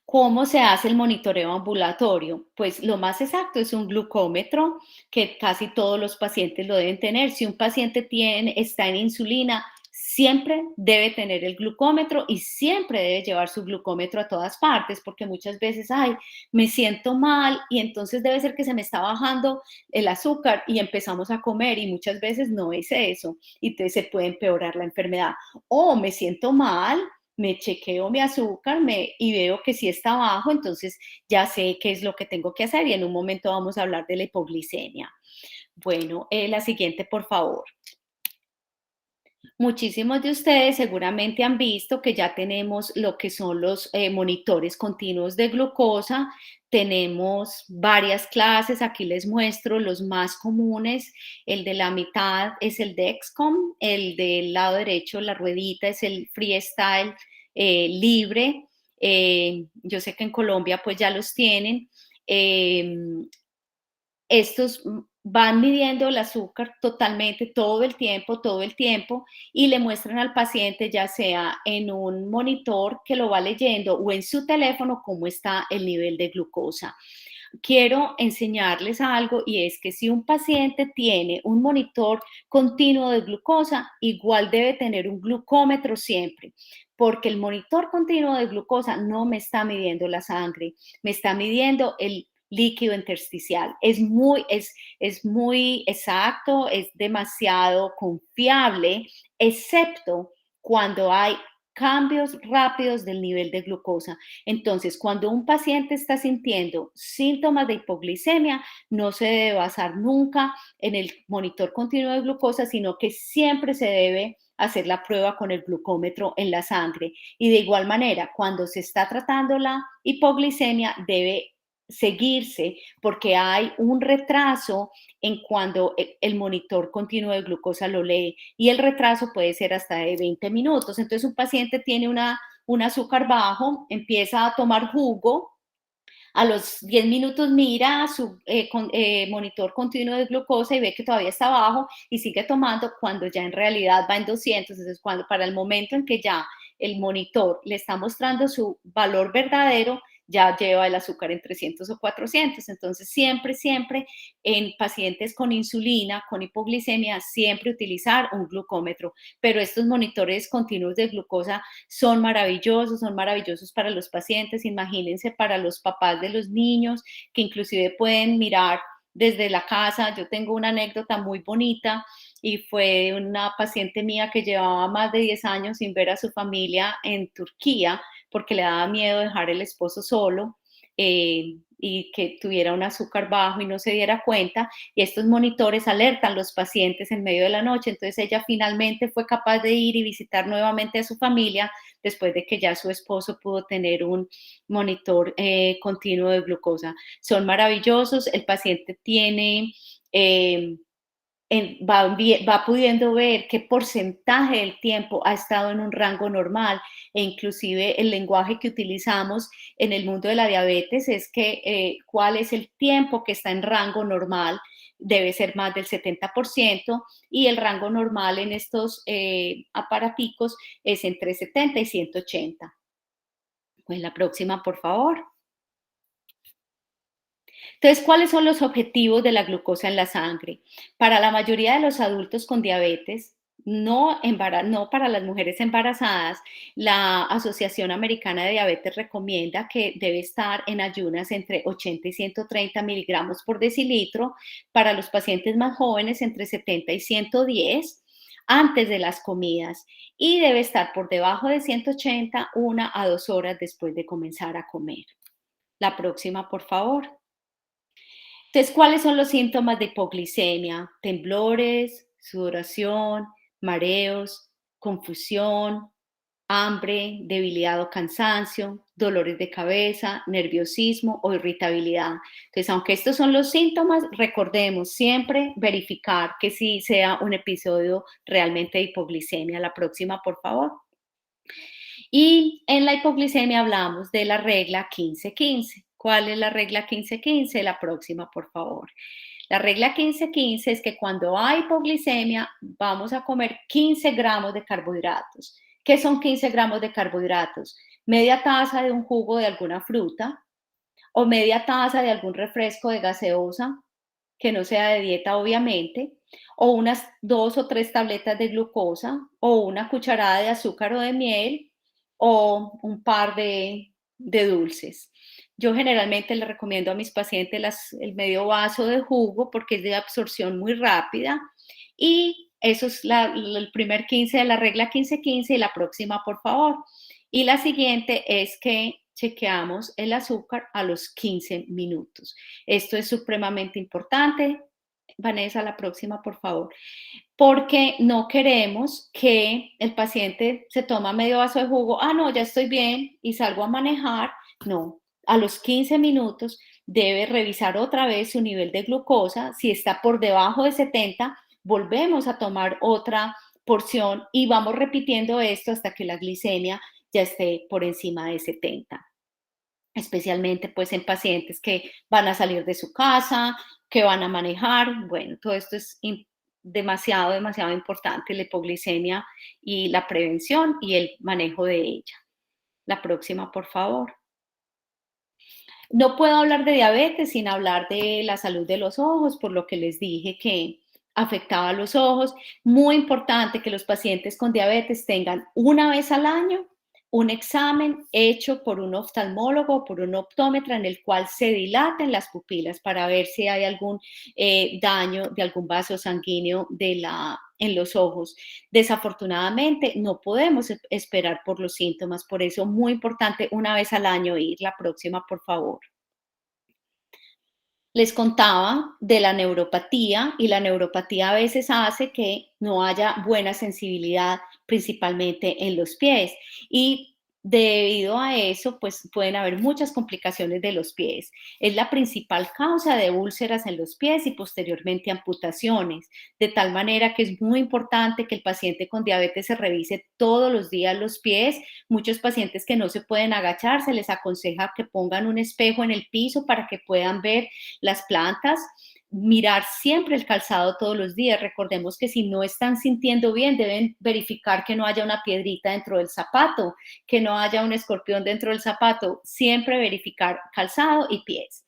¿Cómo se hace el monitoreo ambulatorio? Pues lo más exacto es un glucómetro que casi todos los pacientes lo deben tener. Si un paciente está en insulina, siempre debe tener el glucómetro y siempre debe llevar su glucómetro a todas partes, porque muchas veces, ay, me siento mal y entonces debe ser que se me está bajando el azúcar y empezamos a comer y muchas veces no es eso y entonces se puede empeorar la enfermedad. O me siento mal, me chequeo mi azúcar y veo que sí está bajo, entonces ya sé qué es lo que tengo que hacer y en un momento vamos a hablar de la hipoglicemia. Bueno, la siguiente, por favor. Muchísimos de ustedes seguramente han visto que ya tenemos lo que son los monitores continuos de glucosa. Tenemos varias clases, aquí les muestro los más comunes. El de la mitad es el Dexcom, el del lado derecho, la ruedita, es el Freestyle libre. Yo sé que en Colombia pues ya los tienen. Estos van midiendo el azúcar totalmente todo el tiempo y le muestran al paciente ya sea en un monitor que lo va leyendo o en su teléfono cómo está el nivel de glucosa. Quiero enseñarles algo y es que si un paciente tiene un monitor continuo de glucosa, igual debe tener un glucómetro siempre, porque el monitor continuo de glucosa no me está midiendo la sangre, me está midiendo líquido intersticial. Es muy exacto, es demasiado confiable, excepto cuando hay cambios rápidos del nivel de glucosa. Entonces, cuando un paciente está sintiendo síntomas de hipoglicemia, no se debe basar nunca en el monitor continuo de glucosa, sino que siempre se debe hacer la prueba con el glucómetro en la sangre. Y de igual manera, cuando se está tratando la hipoglicemia, debe seguirse porque hay un retraso en cuando el monitor continuo de glucosa lo lee, y el retraso puede ser hasta de 20 minutos. Entonces, un paciente tiene un azúcar bajo, empieza a tomar jugo, a los 10 minutos mira su monitor continuo de glucosa y ve que todavía está bajo y sigue tomando, cuando ya en realidad va en 200. Entonces, cuando para el momento en que ya el monitor le está mostrando su valor verdadero, ya lleva el azúcar en 300 o 400. Entonces, siempre en pacientes con insulina, con hipoglicemia, siempre utilizar un glucómetro. Pero estos monitores continuos de glucosa son maravillosos para los pacientes. Imagínense para los papás de los niños, que inclusive pueden mirar desde la casa. Yo tengo una anécdota muy bonita, y fue una paciente mía que llevaba más de 10 años sin ver a su familia en Turquía, porque le daba miedo dejar el esposo solo y que tuviera un azúcar bajo y no se diera cuenta, y estos monitores alertan a los pacientes en medio de la noche. Entonces ella finalmente fue capaz de ir y visitar nuevamente a su familia después de que ya su esposo pudo tener un monitor continuo de glucosa. Son maravillosos. El paciente tiene... va pudiendo ver qué porcentaje del tiempo ha estado en un rango normal, e inclusive el lenguaje que utilizamos en el mundo de la diabetes es que cuál es el tiempo que está en rango normal. Debe ser más del 70%, y el rango normal en estos aparaticos es entre 70 y 180. Pues la próxima, por favor. Entonces, ¿cuáles son los objetivos de la glucosa en la sangre? Para la mayoría de los adultos con diabetes, no para las mujeres embarazadas, la Asociación Americana de Diabetes recomienda que debe estar en ayunas entre 80 y 130 miligramos por decilitro. Para los pacientes más jóvenes, entre 70 y 110 antes de las comidas, y debe estar por debajo de 180 1 a 2 horas después de comenzar a comer. La próxima, por favor. Entonces, ¿cuáles son los síntomas de hipoglicemia? Temblores, sudoración, mareos, confusión, hambre, debilidad o cansancio, dolores de cabeza, nerviosismo o irritabilidad. Entonces, aunque estos son los síntomas, recordemos siempre verificar que sí sea un episodio realmente de hipoglicemia. La próxima, por favor. Y en la hipoglicemia hablamos de la regla 15-15. ¿Cuál es la regla 15-15? La próxima, por favor. La regla 15-15 es que cuando hay hipoglicemia vamos a comer 15 gramos de carbohidratos. ¿Qué son 15 gramos de carbohidratos? Media taza de un jugo de alguna fruta, o media taza de algún refresco de gaseosa, que no sea de dieta obviamente, o unas 2 o 3 tabletas de glucosa, o una cucharada de azúcar o de miel, o un par de dulces. Yo generalmente le recomiendo a mis pacientes el medio vaso de jugo porque es de absorción muy rápida, y eso es el primer 15 de la regla 15-15. Y la próxima, por favor. Y la siguiente es que chequeamos el azúcar a los 15 minutos. Esto es supremamente importante. Vanessa, la próxima, por favor. Porque no queremos que el paciente se toma medio vaso de jugo, no, ya estoy bien y salgo a manejar. No, a los 15 minutos debe revisar otra vez su nivel de glucosa. Si está por debajo de 70, volvemos a tomar otra porción y vamos repitiendo esto hasta que la glicemia ya esté por encima de 70. Especialmente pues en pacientes que van a salir de su casa, que van a manejar. Bueno, todo esto es demasiado importante, la hipoglicemia y la prevención y el manejo de ella. La próxima, por favor. No puedo hablar de diabetes sin hablar de la salud de los ojos, por lo que les dije que afectaba a los ojos. Muy importante que los pacientes con diabetes tengan una vez al año un examen hecho por un oftalmólogo o por un optómetra en el cual se dilaten las pupilas para ver si hay algún daño de algún vaso sanguíneo en los ojos. Desafortunadamente, no podemos esperar por los síntomas, por eso muy importante una vez al año ir. La próxima, por favor. Les contaba de la neuropatía, y la neuropatía a veces hace que no haya buena sensibilidad, principalmente en los pies. Y debido a eso, pues pueden haber muchas complicaciones de los pies. Es la principal causa de úlceras en los pies y posteriormente amputaciones. De tal manera que es muy importante que el paciente con diabetes se revise todos los días los pies. Muchos pacientes que no se pueden agachar, se les aconseja que pongan un espejo en el piso para que puedan ver las plantas, mirar siempre el calzado todos los días. Recordemos que si no están sintiendo bien, deben verificar que no haya una piedrita dentro del zapato, que no haya un escorpión dentro del zapato. Siempre verificar calzado y pies.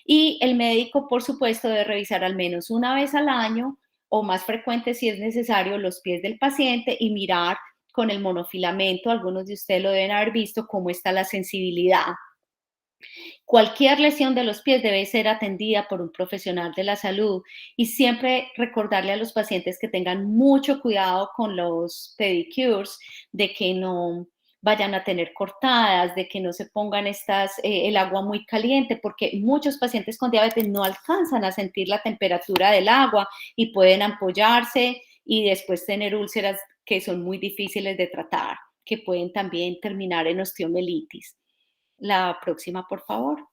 Y el médico, por supuesto, debe revisar al menos una vez al año o más frecuente si es necesario los pies del paciente y mirar con el monofilamento. Algunos de ustedes lo deben haber visto, cómo está la sensibilidad. Cualquier lesión de los pies debe ser atendida por un profesional de la salud, y siempre recordarle a los pacientes que tengan mucho cuidado con los pedicures, de que no vayan a tener cortadas, de que no se pongan el agua muy caliente, porque muchos pacientes con diabetes no alcanzan a sentir la temperatura del agua y pueden ampollarse y después tener úlceras que son muy difíciles de tratar, que pueden también terminar en osteomelitis. La próxima, por favor.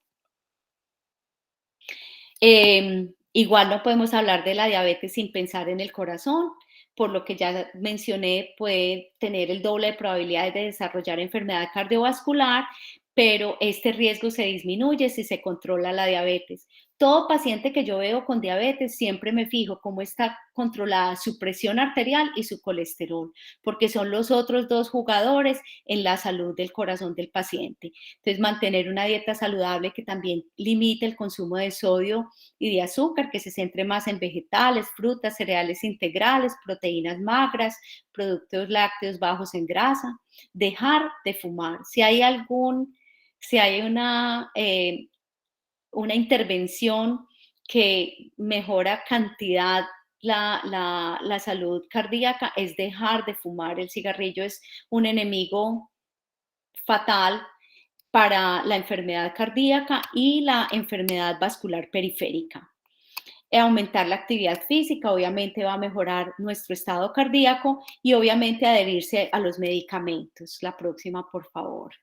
Igual no podemos hablar de la diabetes sin pensar en el corazón. Por lo que ya mencioné, puede tener el doble de probabilidades de desarrollar enfermedad cardiovascular, pero este riesgo se disminuye si se controla la diabetes. Todo paciente que yo veo con diabetes, siempre me fijo cómo está controlada su presión arterial y su colesterol, porque son los otros dos jugadores en la salud del corazón del paciente. Entonces, mantener una dieta saludable que también limite el consumo de sodio y de azúcar, que se centre más en vegetales, frutas, cereales integrales, proteínas magras, productos lácteos bajos en grasa. Dejar de fumar. Si hay una intervención que mejora cantidad la salud cardíaca, es dejar de fumar. El cigarrillo es un enemigo fatal para la enfermedad cardíaca y la enfermedad vascular periférica. Aumentar la actividad física obviamente va a mejorar nuestro estado cardíaco, y obviamente adherirse a los medicamentos. La próxima, por favor.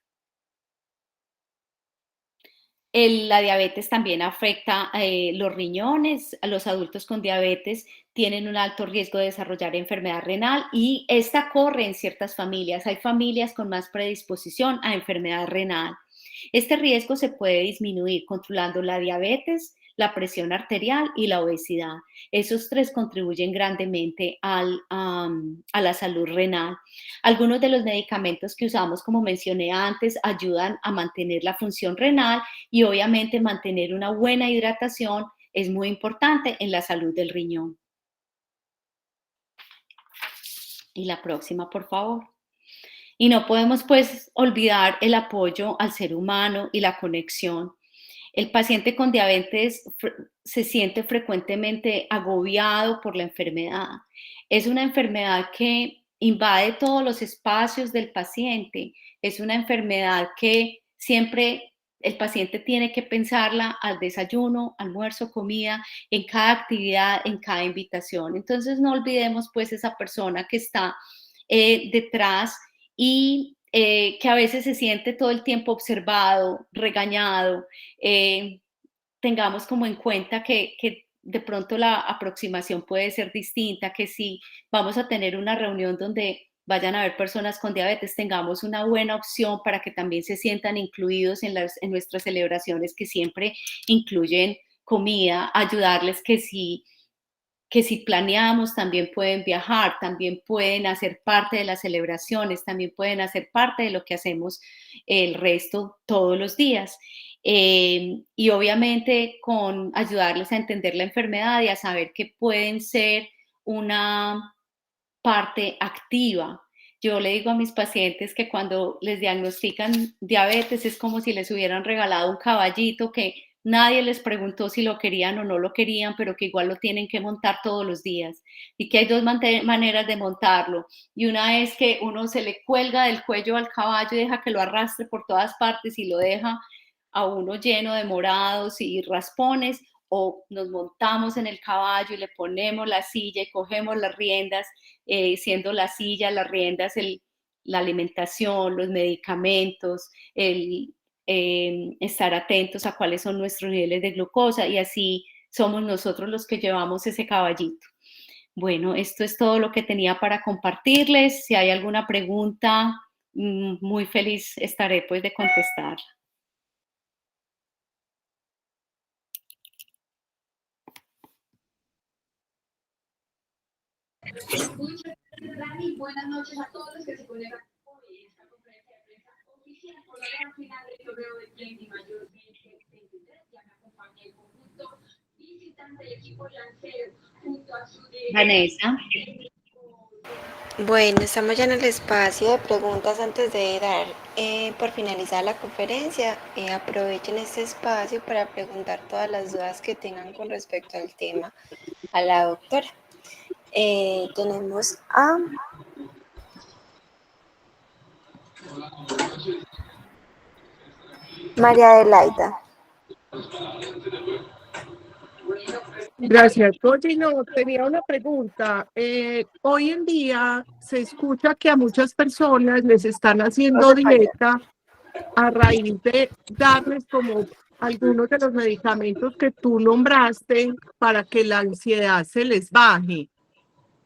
La diabetes también afecta los riñones. Los adultos con diabetes tienen un alto riesgo de desarrollar enfermedad renal, y esta corre en ciertas familias. Hay familias con más predisposición a enfermedad renal. Este riesgo se puede disminuir controlando la diabetes, la presión arterial y la obesidad. Esos tres contribuyen grandemente a la salud renal. Algunos de los medicamentos que usamos, como mencioné antes, ayudan a mantener la función renal, y obviamente mantener una buena hidratación es muy importante en la salud del riñón. Y la próxima, por favor. Y no podemos pues olvidar el apoyo al ser humano y la conexión. El paciente con diabetes se siente frecuentemente agobiado por la enfermedad. Es una enfermedad que invade todos los espacios del paciente. Es una enfermedad que siempre el paciente tiene que pensarla al desayuno, almuerzo, comida, en cada actividad, en cada invitación. Entonces no olvidemos pues esa persona que está detrás, y que a veces se siente todo el tiempo observado, regañado. Tengamos como en cuenta que de pronto la aproximación puede ser distinta, que si vamos a tener una reunión donde vayan a haber personas con diabetes, tengamos una buena opción para que también se sientan incluidos en nuestras celebraciones, que siempre incluyen comida, ayudarles que si planeamos también pueden viajar, también pueden hacer parte de las celebraciones, también pueden hacer parte de lo que hacemos el resto todos los días. Y obviamente con ayudarles a entender la enfermedad y a saber que pueden ser una parte activa Yo le digo a mis pacientes que cuando les diagnostican diabetes es como si les hubieran regalado un caballito que nadie les preguntó si lo querían o no lo querían, pero que igual lo tienen que montar todos los días. Y que hay dos maneras de montarlo. Y una es que uno se le cuelga del cuello al caballo y deja que lo arrastre por todas partes y lo deja a uno lleno de morados y raspones, o nos montamos en el caballo y le ponemos la silla y cogemos las riendas, siendo la silla, las riendas, la alimentación, los medicamentos, estar atentos a cuáles son nuestros niveles de glucosa, y así somos nosotros los que llevamos ese caballito. Bueno, esto es todo lo que tenía para compartirles. Si hay alguna pregunta, muy feliz estaré pues de contestar. Buenas noches a todos los que se conectan hoy en esta conferencia de prensa oficial por la gran final del torneo de Kennedy Mayor 2023. Ya me acompaña el conjunto visitante del equipo Lancero junto a su Vanessa. Bueno, estamos ya en el espacio de preguntas. Antes de dar por finalizada la conferencia, aprovechen este espacio para preguntar todas las dudas que tengan con respecto al tema a la doctora. Tenemos a María Adelaida. Gracias. Oye, no, tenía una pregunta. Hoy en día se escucha que a muchas personas les están haciendo dieta a raíz de darles como algunos de los medicamentos que tú nombraste para que la ansiedad se les baje.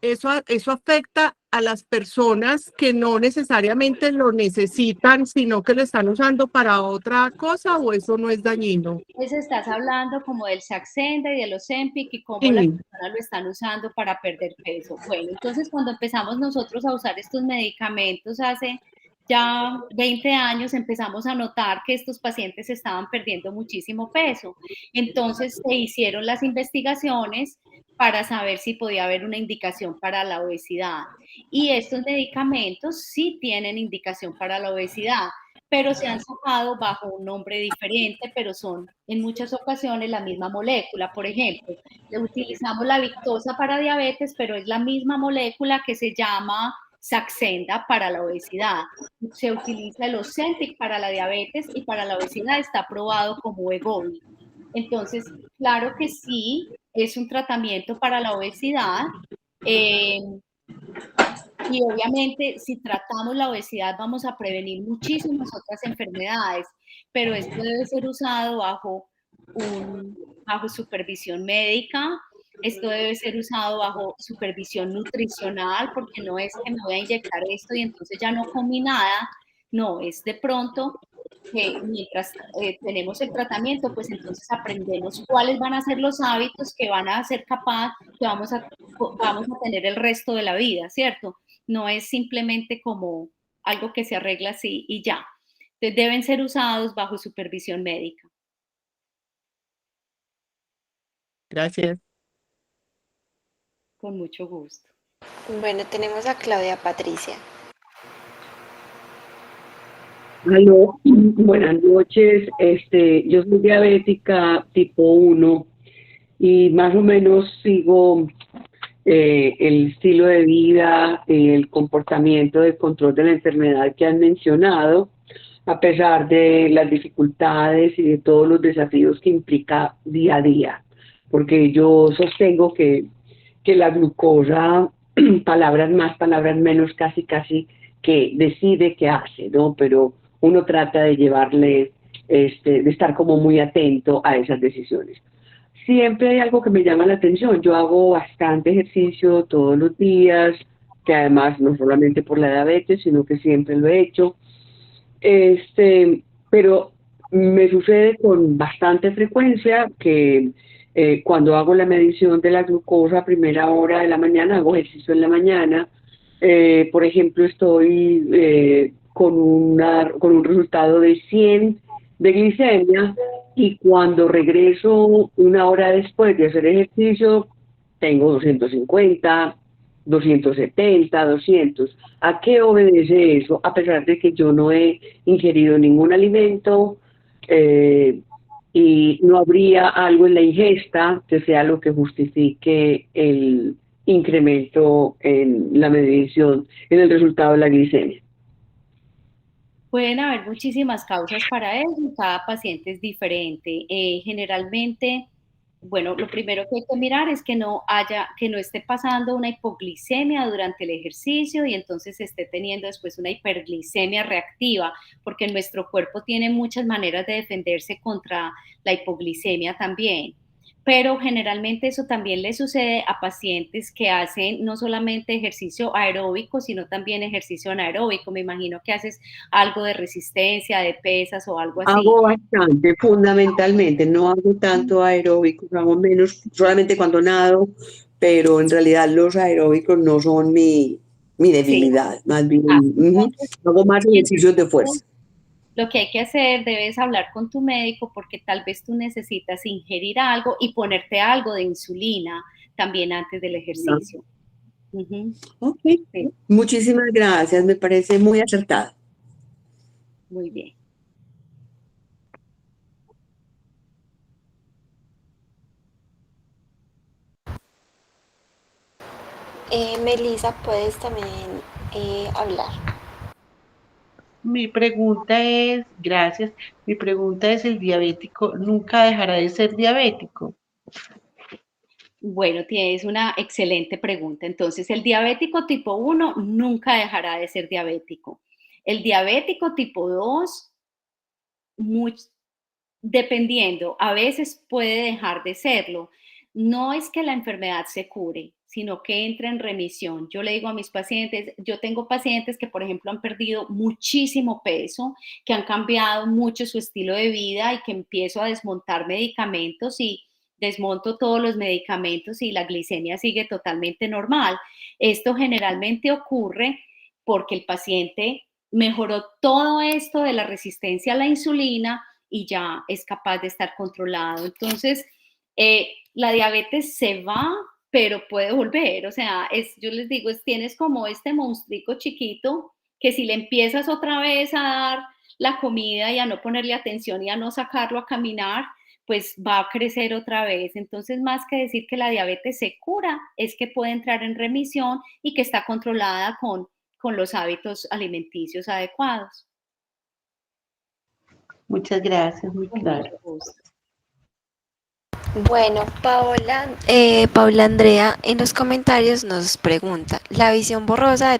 Eso afecta a las personas que no necesariamente lo necesitan, sino que lo están usando para otra cosa, ¿o eso no es dañino? Pues estás hablando como del Saxenda y del Ozempic y cómo Sí. las personas lo están usando para perder peso. Bueno, entonces cuando empezamos nosotros a usar estos medicamentos hace ya 20 años, empezamos a notar que estos pacientes estaban perdiendo muchísimo peso. Entonces se hicieron las investigaciones para saber si podía haber una indicación para la obesidad. Y estos medicamentos sí tienen indicación para la obesidad, pero se han sacado bajo un nombre diferente, pero son en muchas ocasiones la misma molécula. Por ejemplo, utilizamos la Victoza para diabetes, pero es la misma molécula que se llama Saxenda para la obesidad. Se utiliza el Ozempic para la diabetes y para la obesidad está aprobado como Wegovy. Entonces, claro que sí, es un tratamiento para la obesidad. Y obviamente, si tratamos la obesidad, vamos a prevenir muchísimas otras enfermedades, pero esto debe ser usado bajo supervisión médica. Esto debe ser usado bajo supervisión nutricional, porque no es que me voy a inyectar esto y entonces ya no comí nada. No, es de pronto que mientras tenemos el tratamiento, pues entonces aprendemos cuáles van a ser los hábitos que van a ser que vamos a tener el resto de la vida, ¿cierto? No es simplemente como algo que se arregla así y ya. Entonces deben ser usados bajo supervisión médica. Gracias. Con mucho gusto. Bueno, tenemos a Claudia Patricia. Aló, buenas noches. Yo soy diabética tipo 1 y más o menos sigo el estilo de vida, el comportamiento de control de la enfermedad que han mencionado, a pesar de las dificultades y de todos los desafíos que implica día a día, porque yo sostengo que la glucosa, palabras más, palabras menos, casi que decide qué hace, ¿no? Pero uno trata de llevarle, de estar como muy atento a esas decisiones. Siempre hay algo que me llama la atención. Yo hago bastante ejercicio todos los días, que además no solamente por la diabetes, sino que siempre lo he hecho. Pero me sucede con bastante frecuencia que cuando hago la medición de la glucosa a primera hora de la mañana, hago ejercicio en la mañana, por ejemplo, estoy con un resultado de 100 de glicemia y cuando regreso una hora después de hacer ejercicio tengo 250, 270, 200. ¿A qué obedece eso? A pesar de que yo no he ingerido ningún alimento y no habría algo en la ingesta que sea lo que justifique el incremento en la medición, en el resultado de la glicemia. Pueden haber muchísimas causas para eso y cada paciente es diferente. Generalmente, bueno, lo primero que hay que mirar es que no esté pasando una hipoglicemia durante el ejercicio y entonces esté teniendo después una hiperglicemia reactiva, porque nuestro cuerpo tiene muchas maneras de defenderse contra la hipoglicemia también. Pero generalmente eso también le sucede a pacientes que hacen no solamente ejercicio aeróbico, sino también ejercicio anaeróbico. Me imagino que haces algo de resistencia, de pesas o algo así. Hago bastante, fundamentalmente, no hago tanto aeróbico, hago menos, solamente cuando nado, pero en realidad los aeróbicos no son mi debilidad, más bien hago más ejercicios de fuerza. Lo que hay que hacer, debes hablar con tu médico porque tal vez tú necesitas ingerir algo y ponerte algo de insulina también antes del ejercicio. Ok, sí. Muchísimas gracias, me parece muy acertado. Muy bien. Melissa, puedes también hablar. Mi pregunta es, gracias, mi pregunta es, ¿el diabético nunca dejará de ser diabético? Bueno, tienes una excelente pregunta. Entonces, el diabético tipo 1 nunca dejará de ser diabético. El diabético tipo 2, dependiendo, a veces puede dejar de serlo. No es que la enfermedad se cure, sino que entra en remisión. Yo le digo a mis pacientes, yo tengo pacientes que, por ejemplo, han perdido muchísimo peso, que han cambiado mucho su estilo de vida y que empiezo a desmontar medicamentos y desmonto todos los medicamentos y la glicemia sigue totalmente normal. Esto generalmente ocurre porque el paciente mejoró todo esto de la resistencia a la insulina y ya es capaz de estar controlado. Entonces, la diabetes se va, pero puede volver. O sea, yo les digo, tienes como este monstruico chiquito que si le empiezas otra vez a dar la comida y a no ponerle atención y a no sacarlo a caminar, pues va a crecer otra vez. Entonces, más que decir que la diabetes se cura, es que puede entrar en remisión y que está controlada con los hábitos alimenticios adecuados. Muchas gracias, muy claro. Bueno, Paola Andrea en los comentarios nos pregunta, ¿la visión borrosa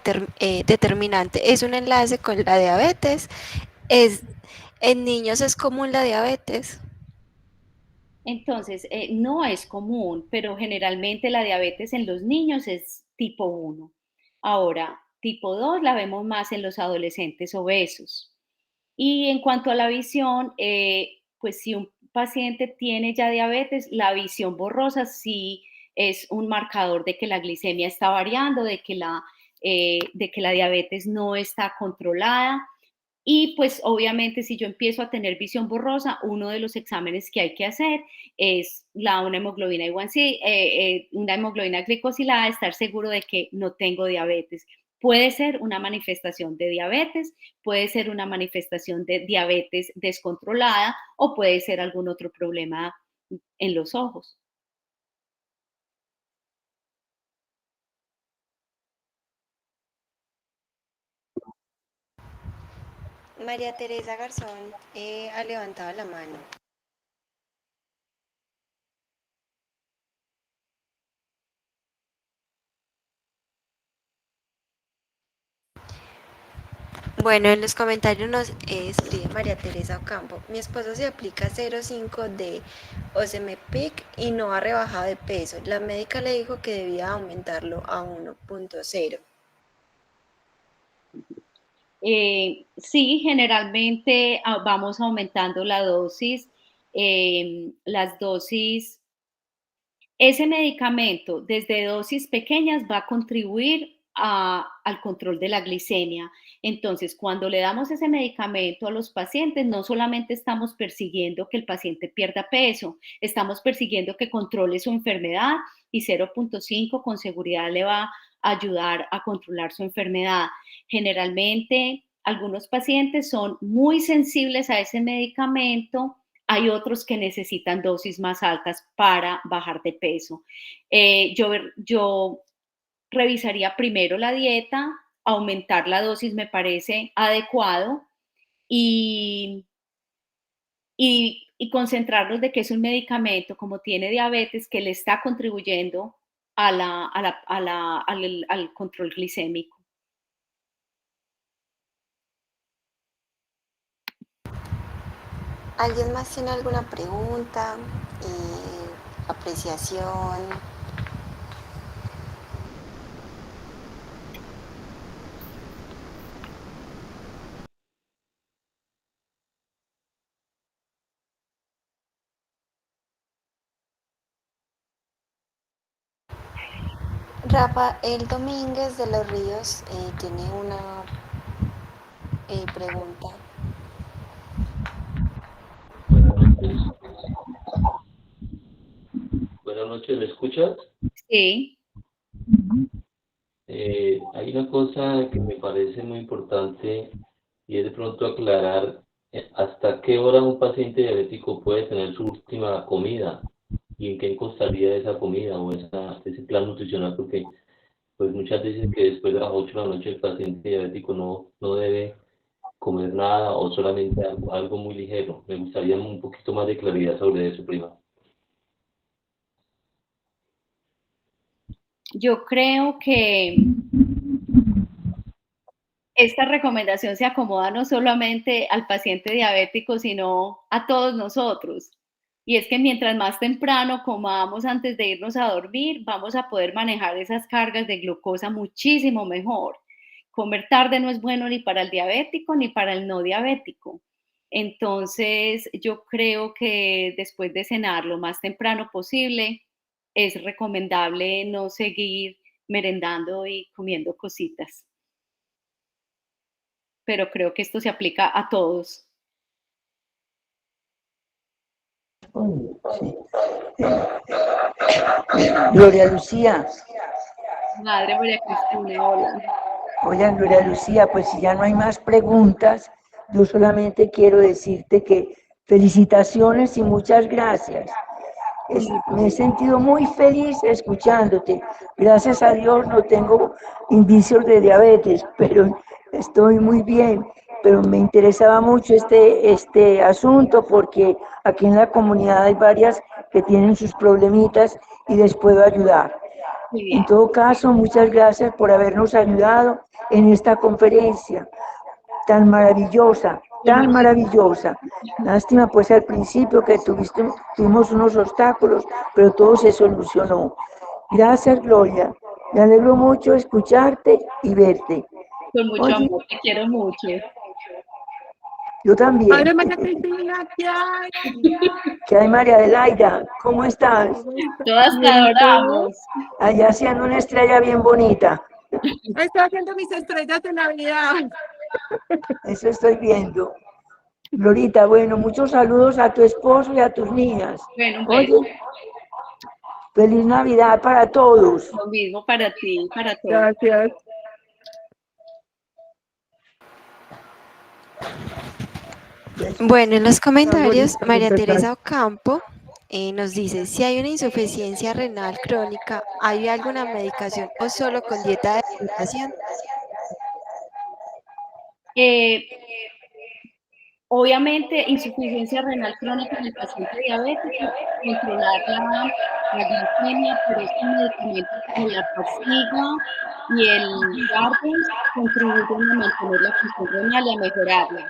determinante es un enlace con la diabetes? ¿En niños es común la diabetes? Entonces, no es común, pero generalmente la diabetes en los niños es tipo 1. Ahora, tipo 2 la vemos más en los adolescentes obesos. Y en cuanto a la visión, pues si un paciente tiene ya diabetes, la visión borrosa sí es un marcador de que la glicemia está variando, de que la diabetes no está controlada. Y pues obviamente si yo empiezo a tener visión borrosa, uno de los exámenes que hay que hacer es una hemoglobina A1C, una hemoglobina glicosilada, estar seguro de que no tengo diabetes. Puede ser una manifestación de diabetes, puede ser una manifestación de diabetes descontrolada o puede ser algún otro problema en los ojos. María Teresa Garzón ha levantado la mano. Bueno, en los comentarios nos escribe María Teresa Ocampo. Mi esposo se aplica 0,5 de Ozempic y no ha rebajado de peso. La médica le dijo que debía aumentarlo a 1,0. Sí, generalmente vamos aumentando la dosis, las dosis. Ese medicamento desde dosis pequeñas va a contribuir al control de la glicemia. Entonces, cuando le damos ese medicamento a los pacientes, no solamente estamos persiguiendo que el paciente pierda peso, estamos persiguiendo que controle su enfermedad y 0,5 con seguridad le va ayudar a controlar su enfermedad. Generalmente, algunos pacientes son muy sensibles a ese medicamento, hay otros que necesitan dosis más altas para bajar de peso. Yo revisaría primero la dieta, aumentar la dosis me parece adecuado y, y concentrarnos de que es un medicamento, como tiene diabetes, que le está contribuyendo al control glicémico. ¿Alguien más tiene alguna pregunta, apreciación? Rafael Domínguez de los Ríos tiene una pregunta. Buenas noches, ¿me escuchas? Sí. Hay una cosa que me parece muy importante y es de pronto aclarar hasta qué hora un paciente diabético puede tener su última comida y en qué costaría esa comida o ese plan nutricional, porque pues muchas veces que después de las 8 de la noche el paciente diabético no debe comer nada o solamente algo muy ligero. Me gustaría un poquito más de claridad sobre eso, prima. Yo creo que esta recomendación se acomoda no solamente al paciente diabético, sino a todos nosotros. Y es que mientras más temprano comamos antes de irnos a dormir, vamos a poder manejar esas cargas de glucosa muchísimo mejor. Comer tarde no es bueno ni para el diabético ni para el no diabético. Entonces, yo creo que después de cenar lo más temprano posible, es recomendable no seguir merendando y comiendo cositas. Pero creo que esto se aplica a todos. Gloria Lucía. Madre María Cristina, hola. Oye, Gloria Lucía, pues si ya no hay más preguntas, yo solamente quiero decirte que felicitaciones y muchas gracias. Me he sentido muy feliz escuchándote. Gracias a Dios no tengo indicios de diabetes, pero estoy muy bien. Pero me interesaba mucho este asunto porque aquí en la comunidad hay varias que tienen sus problemitas y les puedo ayudar. En todo caso, muchas gracias por habernos ayudado en esta conferencia tan maravillosa, tan maravillosa. Lástima pues al principio que tuvimos unos obstáculos, pero todo se solucionó. Gracias, Gloria. Me alegro mucho escucharte y verte. Con mucho amor, te quiero mucho. Yo también. Madre María Cristina, ¿qué hay? ¿Qué hay, María Adelaida? ¿Cómo estás? Todas te adoramos. Allá haciendo una estrella bien bonita. Estoy haciendo mis estrellas de Navidad. Eso estoy viendo. Glorita, bueno, muchos saludos a tu esposo y a tus niñas. Bueno, un beso. Oye, feliz Navidad para todos. Lo mismo para ti, para todos. Gracias. Bueno, en los comentarios, María Teresa Ocampo nos dice, si hay una insuficiencia renal crónica, ¿hay alguna medicación o solo con dieta de alimentación? Obviamente, insuficiencia renal crónica en el paciente diabético, controlar la glicemia, pero estos medicamentos como la Farxiga y el Jardiance contribuyen a mantener la función renal y a mejorarla.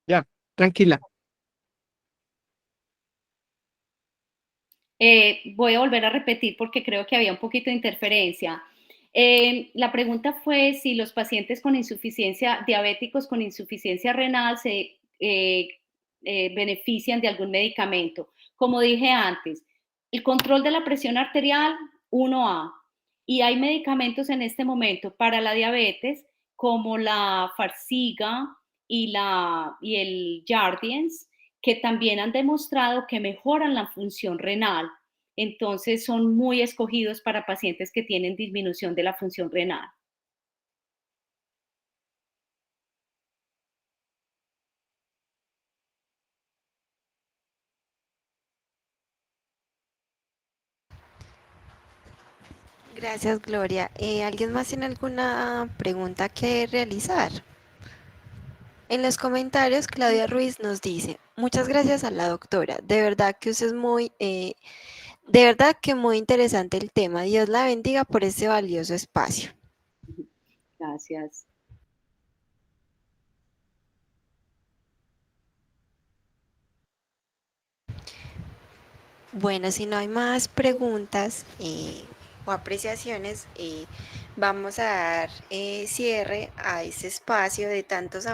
Ya, tranquila. Voy a volver a repetir porque creo que había un poquito de interferencia. La pregunta fue si los pacientes con insuficiencia, diabéticos con insuficiencia renal se benefician de algún medicamento. Como dije antes, el control de la presión arterial, 1A. Y hay medicamentos en este momento para la diabetes como la Farxiga y el Jardiance, que también han demostrado que mejoran la función renal. Entonces son muy escogidos para pacientes que tienen disminución de la función renal. Gracias, Gloria. ¿Alguien más tiene alguna pregunta que realizar? En los comentarios, Claudia Ruiz nos dice, muchas gracias a la doctora. De verdad que usted es de verdad que muy interesante el tema. Dios la bendiga por este valioso espacio. Gracias. Bueno, si no hay más preguntas o apreciaciones, vamos a dar cierre a ese espacio de tantos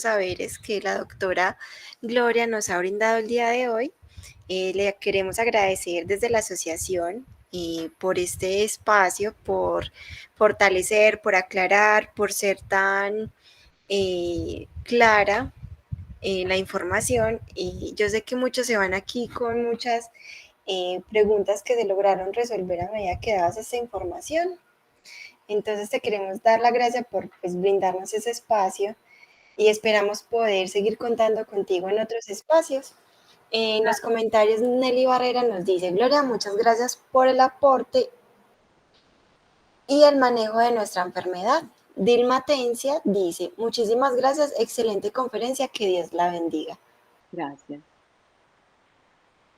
saberes que la doctora Gloria nos ha brindado el día de hoy. Le queremos agradecer desde la asociación por este espacio, por fortalecer, por aclarar, por ser tan clara la información. Y yo sé que muchos se van aquí con muchas preguntas que se lograron resolver a medida que dabas esta información. Entonces te queremos dar la gracia por brindarnos ese espacio y esperamos poder seguir contando contigo en otros espacios. En los comentarios, Nelly Barrera nos dice, Gloria, muchas gracias por el aporte y el manejo de nuestra enfermedad. Dilma Tencia dice, muchísimas gracias, excelente conferencia, que Dios la bendiga. Gracias.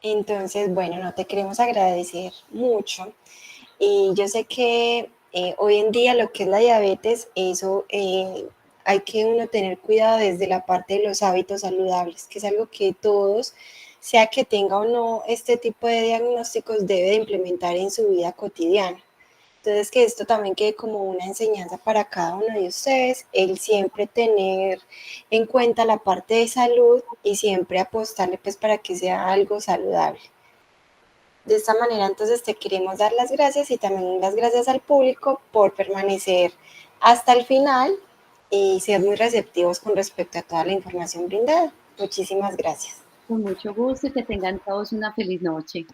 Entonces, bueno, no te queremos agradecer mucho. Y yo sé que hoy en día lo que es la diabetes, eso hay que uno tener cuidado desde la parte de los hábitos saludables, que es algo que todos, sea que tenga o no este tipo de diagnósticos, debe de implementar en su vida cotidiana. Entonces, que esto también quede como una enseñanza para cada uno de ustedes, el siempre tener en cuenta la parte de salud y siempre apostarle pues para que sea algo saludable. De esta manera, entonces, te queremos dar las gracias y también las gracias al público por permanecer hasta el final y ser muy receptivos con respecto a toda la información brindada. Muchísimas gracias. Con mucho gusto y que tengan todos una feliz noche.